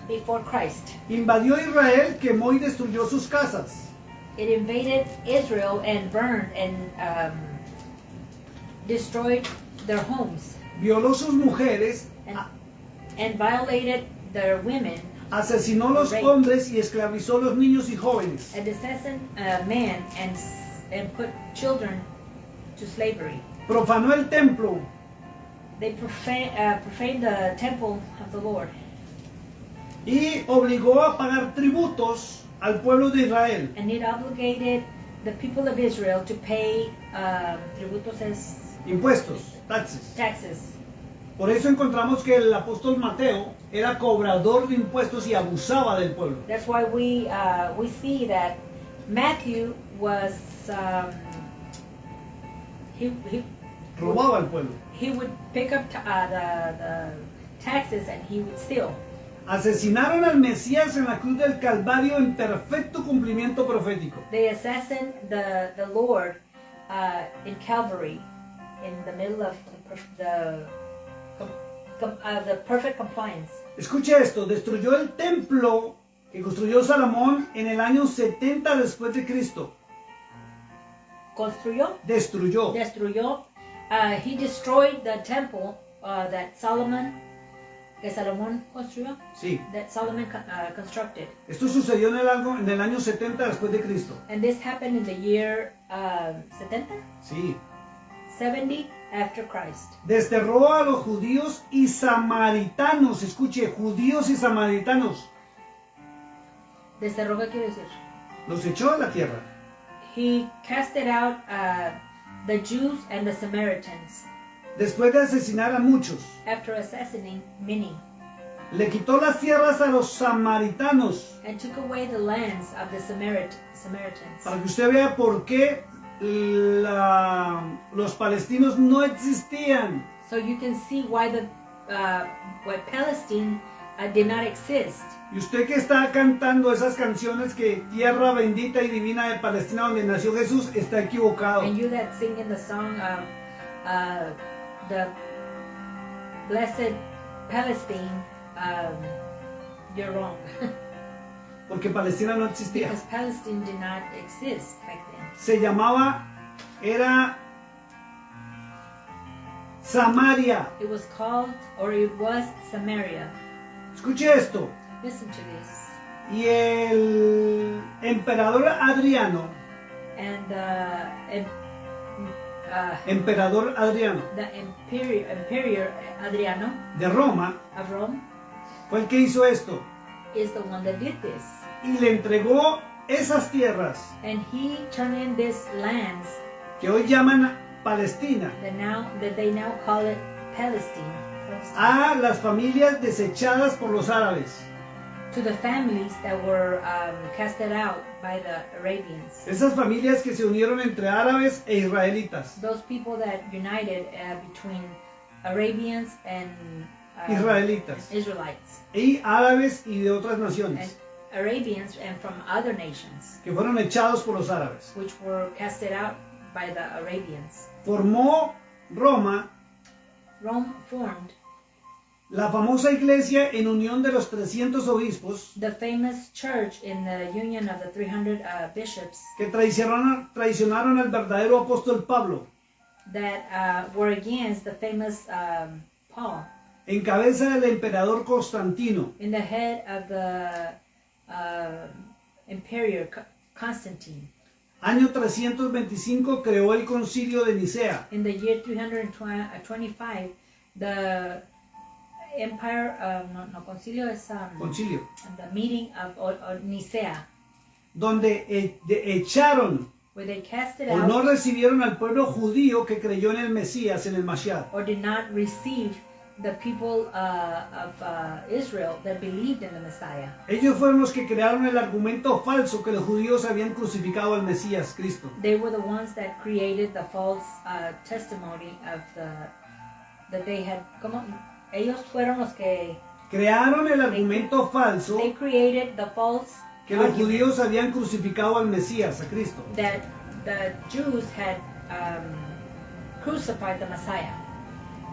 before Christ. Invadió Israel, quemó y destruyó sus casas. It invaded Israel and burned and destroyed their homes Violó sus mujeres, and violated their women asesinó los Rape. hombres y esclavizó los niños y jóvenes. and assassin men and put children to slavery. Profanó el templo, They profaned the temple of the Lord y obligó a pagar tributos al pueblo de Israel. and it obligated the people of Israel to pay tributos as Impuestos, taxes. taxes. Por eso encontramos que el apóstol Mateo era cobrador de impuestos y abusaba del pueblo. That's why we see that Matthew was he Robaba al pueblo. he would pick up the taxes and he would steal. Asesinaron al Mesías en la cruz del Calvario en perfecto cumplimiento profético. They assassined the Lord in Calvary in the middle of the perfect compliance. Escuche esto, destruyó el templo que construyó Salomón en el año 70 después de Cristo. Construyó, Destruyó. destruyó. He destroyed the temple that Solomon construyó. Sí. That Solomon constructed. Esto sucedió en el año 70 después de Cristo. And this happened in the year 70? Sí. 70 after Christ. Desterró a los judíos y samaritanos. Escuche, judíos y samaritanos. Desterró, ¿qué quiere decir? Los echó a la tierra. He casted out the Jews and the Samaritans Después de asesinar a muchos. after assassinating many, Le quitó las tierras a los samaritanos. and took away the lands of the Samaritans. Para que usted vea por qué los palestinos no existían. So you can see why why Palestine did not exist. Y usted que está cantando esas canciones que tierra bendita y divina de Palestina donde nació Jesús, está equivocado. And you that sing in the song the blessed Palestine, you're wrong. Porque Palestina no existía. Because Palestine did not exist back then. Se llamaba, era Samaria. It was called, or it was Samaria. Escuche esto. Listen to this. Y el emperador Adriano, And emperador Adriano the Emperor Adriano de Roma, of Rome fue el que hizo esto. is the one that did this. Y le entregó esas tierras And he turned in these lands que hoy llaman Palestina that they now call it Palestine. a las familias desechadas por los árabes. To the families that were casted out by the Arabians. Esas familias que se unieron entre árabes e israelitas. Those people that united between Arabians and Israelitas. Israelites. Y árabes y de otras And naciones Arabians and from other nations, que fueron echados por los árabes. which were casted out by the Arabians. Formó Roma Rome formed la famosa iglesia en unión de los 300 obispos the famous church in the union of the 300 bishops que traicionaron al verdadero apóstol Pablo, that were against the famous Paul, en cabeza del emperador Constantino. in the head of the Emperor Constantine. Año 325 creó el concilio de Nicea, In the year 325, the empire, concilio es concilio, the meeting of Nicea, donde echaron where they casted o out no recibieron al pueblo judío que creyó en el Mesías, en el Mashiach. or did not receive the people of Israel that believed in the Messiah. Ellos fueron los que crearon el argumento falso que los judíos habían crucificado al Mesías, Cristo. They were the ones that created the false testimony of that they had. Ellos fueron los que Crearon el argumento falso they created the false que los argument judíos habían crucificado al Mesías, a Cristo. that the Jews had crucified the Messiah.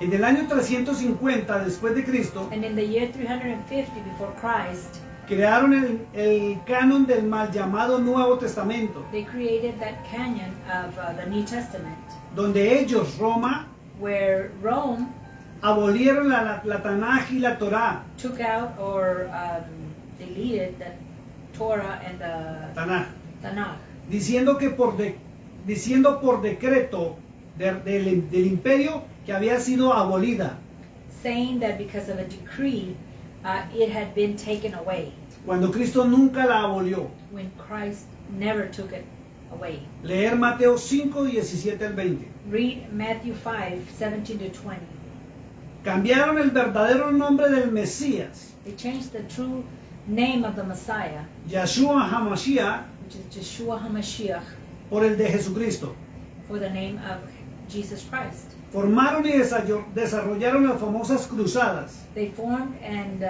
En el año 350 después de Cristo, And in the year 350 before Christ, crearon el canon del mal llamado Nuevo Testamento, they created that canon of the New Testament, donde ellos, Roma, where Rome abolieron la Tanaj y la Torá, took out or deleted the Torah and the Tanaj, Tanakh, diciendo por decreto del imperio que había sido abolida, saying that because of a decree, it had been taken away, cuando Cristo nunca la abolió. when Christ never took it away. Leer Mateo 5, 17 al 20. Read Matthew 5, 17 to 20. Cambiaron el verdadero nombre del Mesías, They changed the true name of the Messiah, Yahshua HaMashiach, which is Yeshua HaMashiach, por el de Jesucristo. for the name of Jesus Christ. Formaron y desarrollaron las famosas cruzadas, They formed and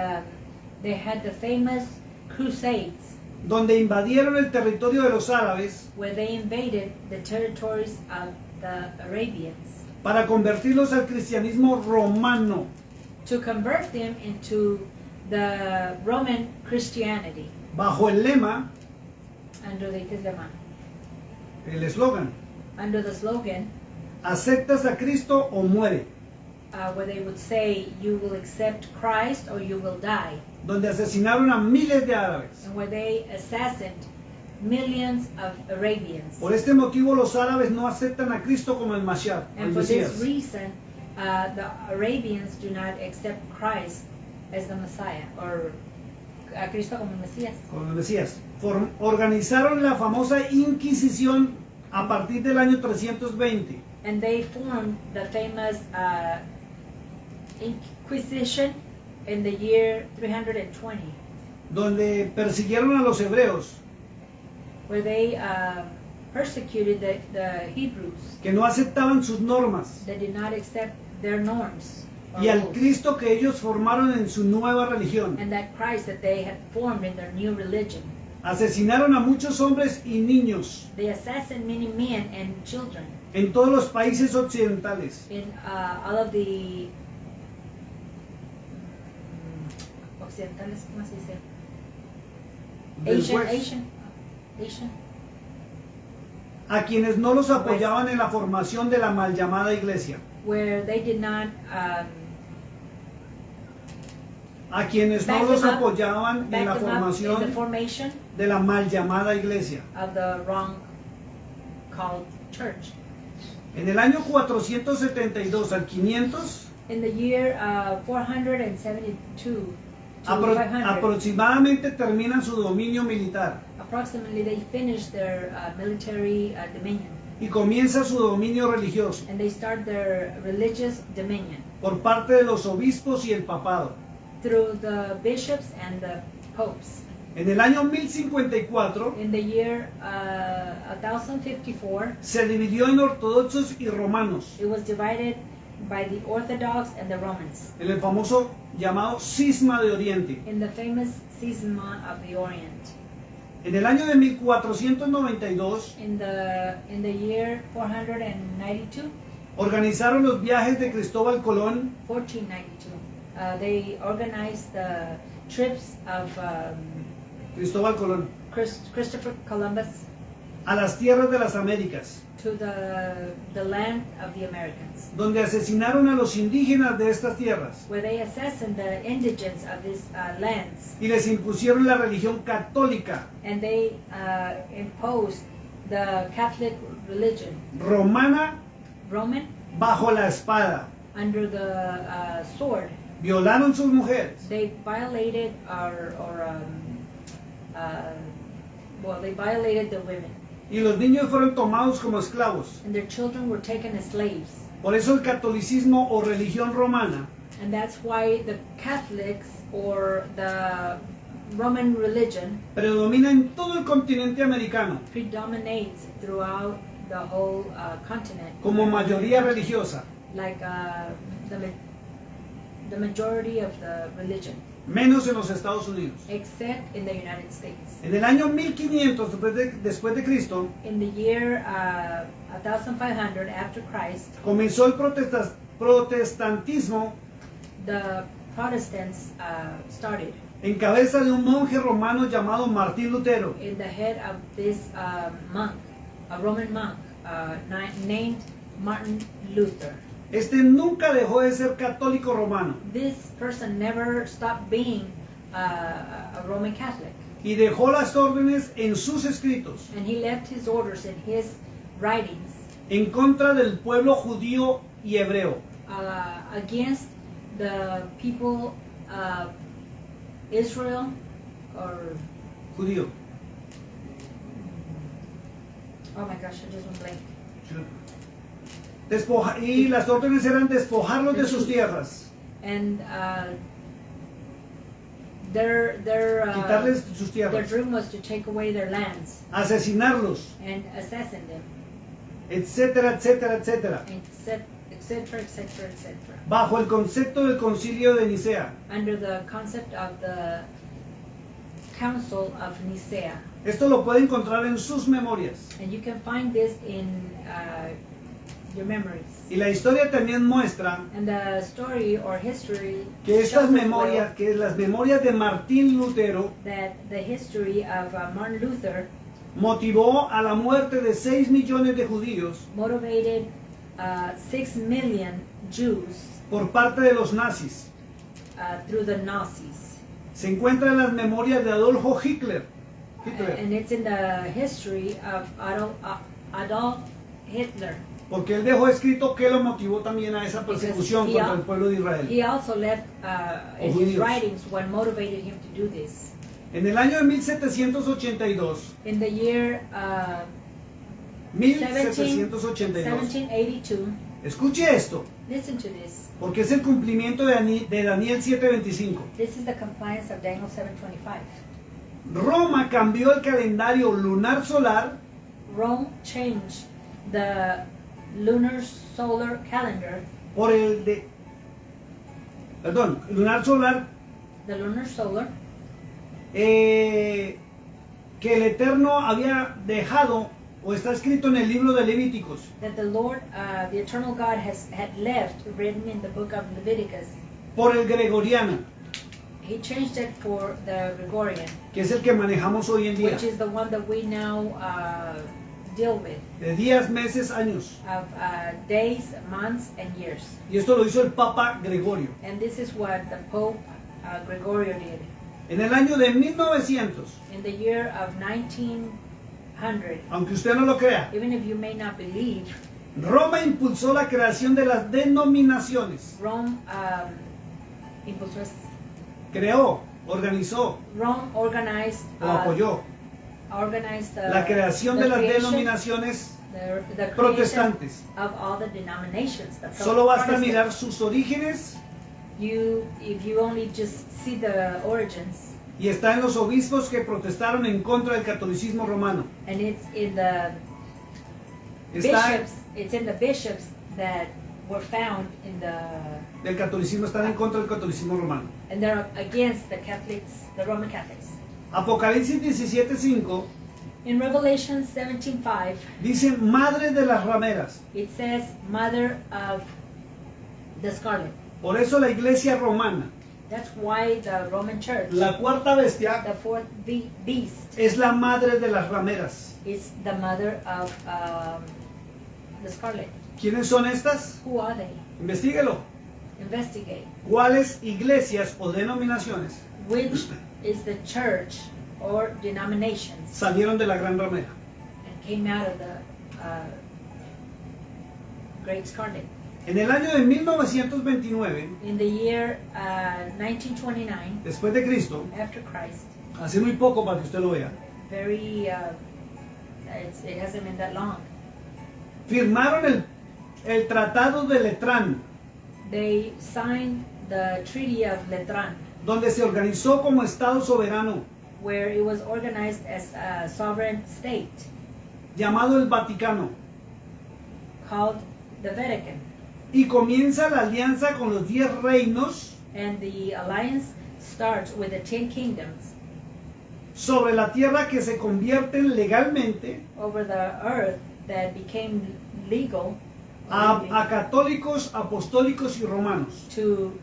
they had the famous crusades donde invadieron el territorio de los árabes where they invaded the territories of the Arabians para convertirlos al cristianismo romano, to convert them into the Roman Christianity bajo el lema, under the el eslogan, under the slogan ¿aceptas a Cristo o muere?, where they would say, you will accept Christ or you will die, donde asesinaron a miles de árabes. and where they assassinated millions of Arabians. Por este motivo los árabes no aceptan a Cristo como el Mashiach, el And for this Mesías. reason, the Arabians do not accept Christ as the Messiah, or a Cristo como Mesías. Como el Mesías. Organizaron la famosa Inquisición a partir del año 320. And they formed the famous Inquisition in the year 320, donde persiguieron a los hebreos, where they persecuted the Hebrews. que no aceptaban sus normas, They did not accept their norms or y al rules. Cristo que ellos formaron en su nueva religión. And that Christ that they had formed in their new religion. Asesinaron a muchos hombres y niños They assassinated many men and children en todos los países occidentales. in all of the occidentales, ¿cómo se dice? Después, Asian. a quienes no los apoyaban en la formación de la mal llamada iglesia, Where they did not a quienes no Back los them up. apoyaban en back la them up in the formación formation de la mal llamada iglesia. of the wrong called church. En el año 472 al 500, In the year 472 to 500, aproximadamente terminan su dominio militar approximately they finished their military dominion, y comienza su dominio religioso and they start their religious dominion por parte de los obispos y el papado. through the bishops and the popes. En el año 1054 In the year 1054, se dividió en ortodoxos y romanos, it was divided by the Orthodox and the Romans en el famoso llamado Cisma de Oriente. in the famous Schisma of the Orient. En el año de 1492 In the year 492, organizaron los viajes de Cristóbal Colón 1492, they organized the trips of Cristóbal Colón Christopher Columbus a las tierras de las Américas, to the land of the Americans, donde asesinaron a los indígenas de estas tierras where they assassinated the indigents of these lands, y les impusieron la religión católica and they imposed the Catholic religion, romana Roman, bajo la espada. under the sword. Violaron sus mujeres, They violated they violated the women, y los niños fueron tomados como esclavos. and their children were taken as slaves. Por eso el catolicismo o religión romana And that's why the Catholics or the Roman religion predomina en todo el continente americano predominates throughout the whole continent, como mayoría religiosa, like the majority of the religion, menos en los Estados Unidos. except in the United States. En el año 1500 después de Cristo In the year 1500 after Christ, comenzó el protestantismo the Protestants started en cabeza de un monje romano llamado Martín Lutero, in the head of this monk, a Roman monk named Martin Luther. Este nunca dejó de ser católico romano This person never stopped being a Roman Catholic, y dejó las órdenes en sus escritos and he left his orders in his writings en contra del pueblo judío y hebreo. against the people Israel or Judío. oh my gosh, I just went blank. Y las órdenes eran despojarlos de sus tierras, And their quitarles sus their tierras, dream was to take away their lands asesinarlos, and assassinate them, etcétera, etcétera, etcétera, etc., etc., etc. bajo el concepto del Concilio de Nicea. Under the concept of the Council of Nicaea. Esto lo puede encontrar en sus memorias. And you can find this in your memories. Y la historia también muestra And the story or history que estas shows us memorias, well que las memorias de Martín Lutero that the history of Martin Luther motivó a la muerte de 6 millones de judíos motivated 6 million Jews por parte de los nazis. through the Nazis. Se encuentra en las memorias de Adolfo Hitler. And it's in the history of Adolf Hitler. Porque él dejó escrito que lo motivó también a esa persecución Because he contra el pueblo de Israel. He also left in his judíos. writings what motivated him to do this. En el año de 1782, In the year 1782, escuche esto, listen to this. porque es el cumplimiento de Daniel 7:25. This is the compliance of Daniel 7:25. Roma cambió el calendario lunar solar Rome changed the lunar solar calendar, por el de, lunar solar, the lunar solar, que el Eterno había dejado o está escrito en el libro de Levíticos. that the Lord, the eternal God, had left written in the book of Leviticus. Por el gregoriano, He changed it for the Gregorian, que es el que manejamos hoy en día, which is the one that we now deal with, de días, meses, años. of days, months, and years. Y esto lo hizo el Papa Gregorio. And this is what the Pope Gregorio did. En el año de 1900, In the year of 1900, aunque usted no lo crea, even if you may not believe, Roma impulsó la creación de las denominaciones. Rome impulsó, Creó, organizó Rome organized, o apoyó organized la creación de las denominaciones the creation protestantes. of all the denominations. The Solo basta Protestants. mirar sus orígenes If you only just see the origins, y está en los obispos que protestaron en contra del catolicismo romano. and it's in the Está bishops, it's in the bishops that were found in del catolicismo, están en contra del catolicismo romano. and they're against the Catholics, the Roman Catholics. Apocalipsis 17:5 In Revelation 17:5, dice madre de las rameras. it says, "Mother of the scarlet." Por eso la iglesia romana, That's why the Roman Church, la cuarta bestia, the fourth beast, es la madre de las rameras. is the mother of the scarlet. ¿Quiénes son estas? Who are they? Investíguelo. Investigate. ¿Cuáles iglesias o denominaciones Which is the church or denominations salieron de la gran ramera? and came out of the Great Scarlet? En el año de 1929, In the year 1929, después de Cristo, after Christ, hace muy poco para que usted lo vea, very, it hasn't been that long, firmaron el Tratado de Letrán, they signed the Treaty of Letrán, donde se organizó como Estado soberano, where it was organized as a sovereign state llamado el Vaticano, called the Vatican. y comienza la alianza con los 10 reinos And the alliance starts with the 10 kingdoms sobre la tierra que se convierten legalmente over the earth that became legal a católicos, apostólicos y romanos. to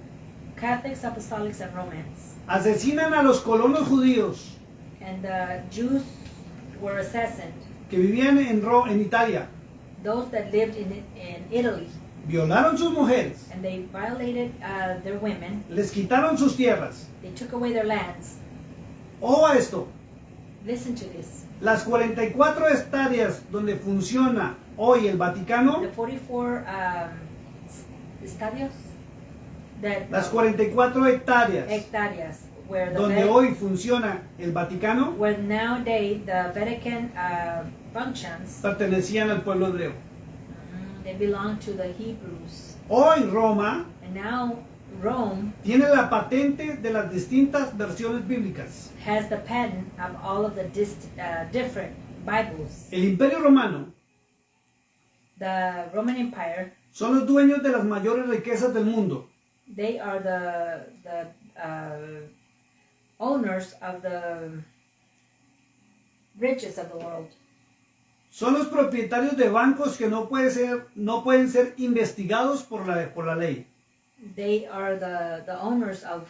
Catholics, Apostolics, and Romans. Asesinan a los colonos judíos And the Jews were assassinated. que vivían en Italia. Those that lived in Italy, Violaron sus mujeres, and they violated their women. les quitaron sus tierras. They took away their lands. Ojo a esto, Listen to this. las 44 hectáreas donde funciona hoy el Vaticano, The 44 estadios that las 44 hectáreas hectareas where the donde hoy funciona el Vaticano, where nowadays the Vatican functions, pertenecían al pueblo hebreo. they belong to the Hebrews. Hoy Roma And now Rome tiene la patente de las distintas versiones bíblicas. has the patent of all of the different Bibles. El Imperio Romano The Roman Empire, son los dueños de las mayores riquezas del mundo. they are the owners of the riches of the world. Son los propietarios de bancos que no pueden ser investigados por la ley. They are the owners of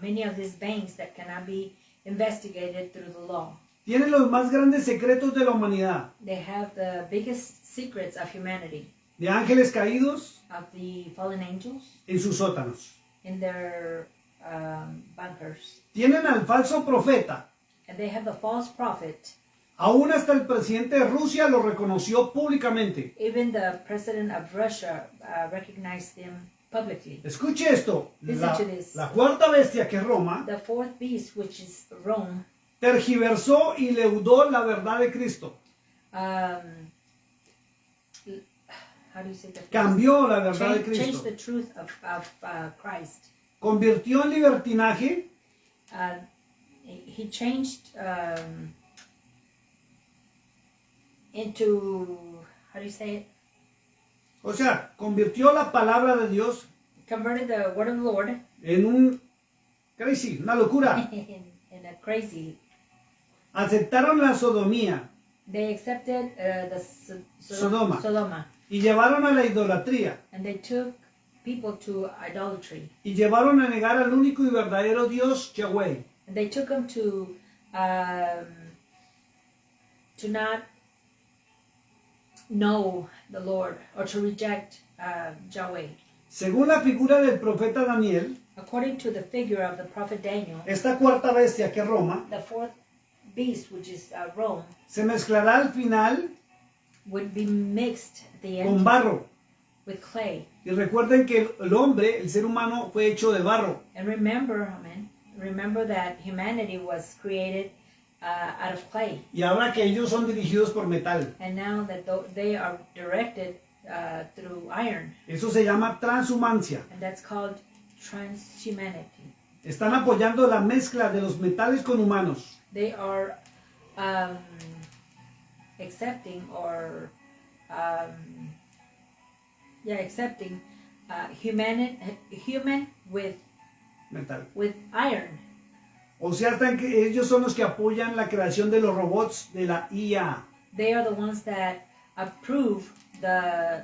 many of these banks that cannot be investigated through the law. Tienen los más grandes secretos de la humanidad. They have the biggest secrets of humanity, De ángeles caídos of the fallen angels en sus sótanos. in their bunkers. Tienen al falso profeta. And they have the false prophet. Aún hasta el presidente de Rusia lo reconoció públicamente. Even the president of Russia recognized them publicly. Escuche esto. Listen to this. La cuarta bestia, que es Roma, The fourth beast, which is Rome, tergiversó y leudó la verdad de Cristo. how do you say that? Cambió la verdad de Changed Cristo. the truth of Christ. Convirtió en libertinaje He changed into, how do you say it? O sea, convirtió la palabra de Dios Converted the word of the Lord en un crazy, una locura. in a crazy. Aceptaron la sodomía They accepted the Sodoma. Sodoma, y llevaron a la idolatría and they took people to idolatry, y llevaron a negar al único y verdadero Dios, Yahweh. and they took them to not know the Lord or to reject Yahweh. Según la figura del profeta Daniel, According to the figure of the prophet Daniel, esta cuarta bestia que es Roma the fourth beast, which is Rome, se mezclará al final would be mixed at the con end barro. with clay. Y recuerden que el hombre, el ser humano, fue hecho de barro. And remember that humanity was created out of clay. Y ahora que ellos son dirigidos por metal. And now that they are directed through iron, Eso se llama transhumancia. and that's called transhumanity. Están apoyando la mezcla de los metales con humanos. They are accepting or accepting human Metal. with iron. O sea, están que ellos son los que apoyan la creación de los robots de la IA. They are the ones that approve the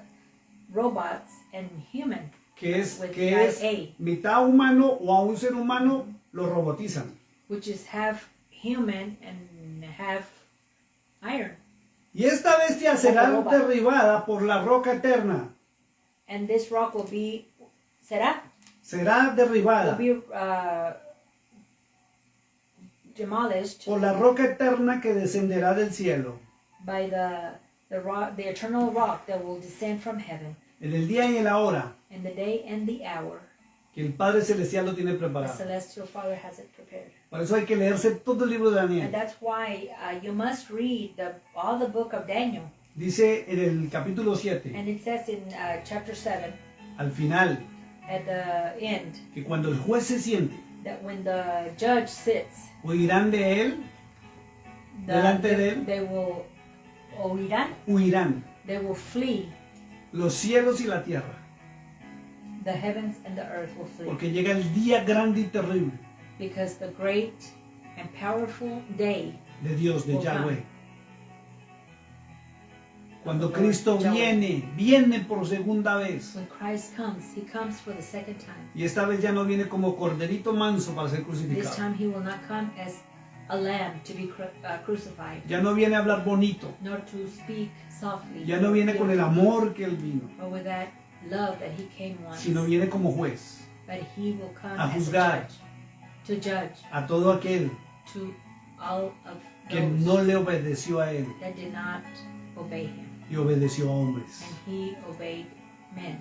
robots and human, Que es with que mitad humano o a un ser humano lo robotizan. which is half human and half iron. Y esta bestia será robot. derribada por la roca eterna. And this rock will be Será will derribada be demolished por la roca eterna que descenderá del cielo. by the rock, the eternal rock that will descend from heaven En el día y en la hora in the day and the hour. que el Padre Celestial lo tiene The preparado. celestial Father has it prepared. Por eso hay que leerse todo el libro de And Daniel. that's why you must read all the book of Daniel. Dice en el capítulo 7, And it says in chapter 7, al final, at the end, que cuando el juez se siente, that when the judge sits, huirán de él, delante de él, they will oirán, huirán they will flee. los cielos y la tierra. The heavens and the earth will flee. Porque llega el día grande y terrible Because the great and powerful day, de Dios, de will Yahweh. come. Cuando Of the Lord Cristo Yahweh. viene por segunda vez. When Christ comes, he comes for the second time. Y esta vez ya no viene como corderito manso para ser This crucificado. time he will not come as a lamb to be crucified, Ya no viene a hablar bonito. nor to speak softly, Ya no viene con el amor que él vino. or with that love that he came once, Sino viene como juez. but he will come a as a juzgar. judge, to judge A todo aquel to all of que those no le obedeció a él that did not obey him, y obedeció a hombres. and he obeyed men.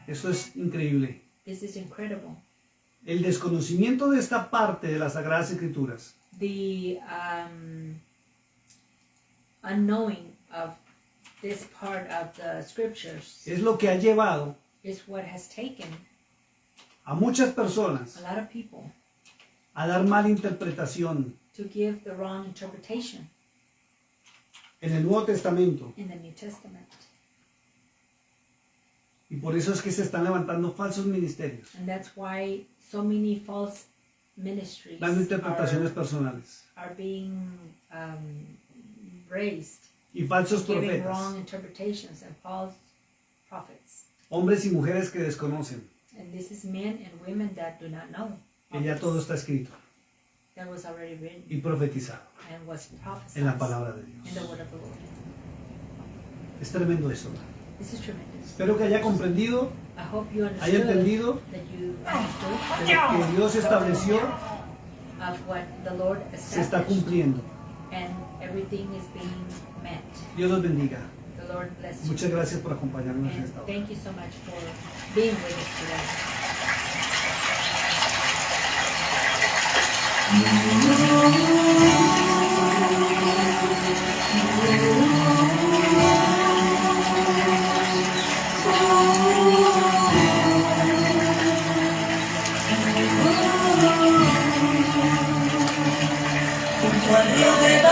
Eso es increíble. This is incredible. El desconocimiento de esta parte de las Sagradas Escrituras The unknowing of this part of the scriptures es lo que ha llevado is what has taken a muchas a personas lot of people a dar mala interpretación to give the wrong interpretation en el Nuevo Testamento. in the New Testament. Y por eso es que se están levantando falsos ministerios, And that's why so many false ministries dando interpretaciones are personales. being raised, Y falsos giving profetas, wrong interpretations and false prophets. hombres y mujeres que desconocen And this is men and women that do not know. que ya todo está escrito That was already written y profetizado and was prophesied en la palabra de in the Dios. word of the Lord. Es tremendo eso. This is tremendous. Espero que haya comprendido, I hope you haya understood entendido that you understood que lo que Dios estableció of what the Lord se está established, cumpliendo. and everything is being met. Dios los bendiga. The Lord bless you. Muchas gracias por acompañarnos en And esta hora. thank you so much for being with us today. Junto al río de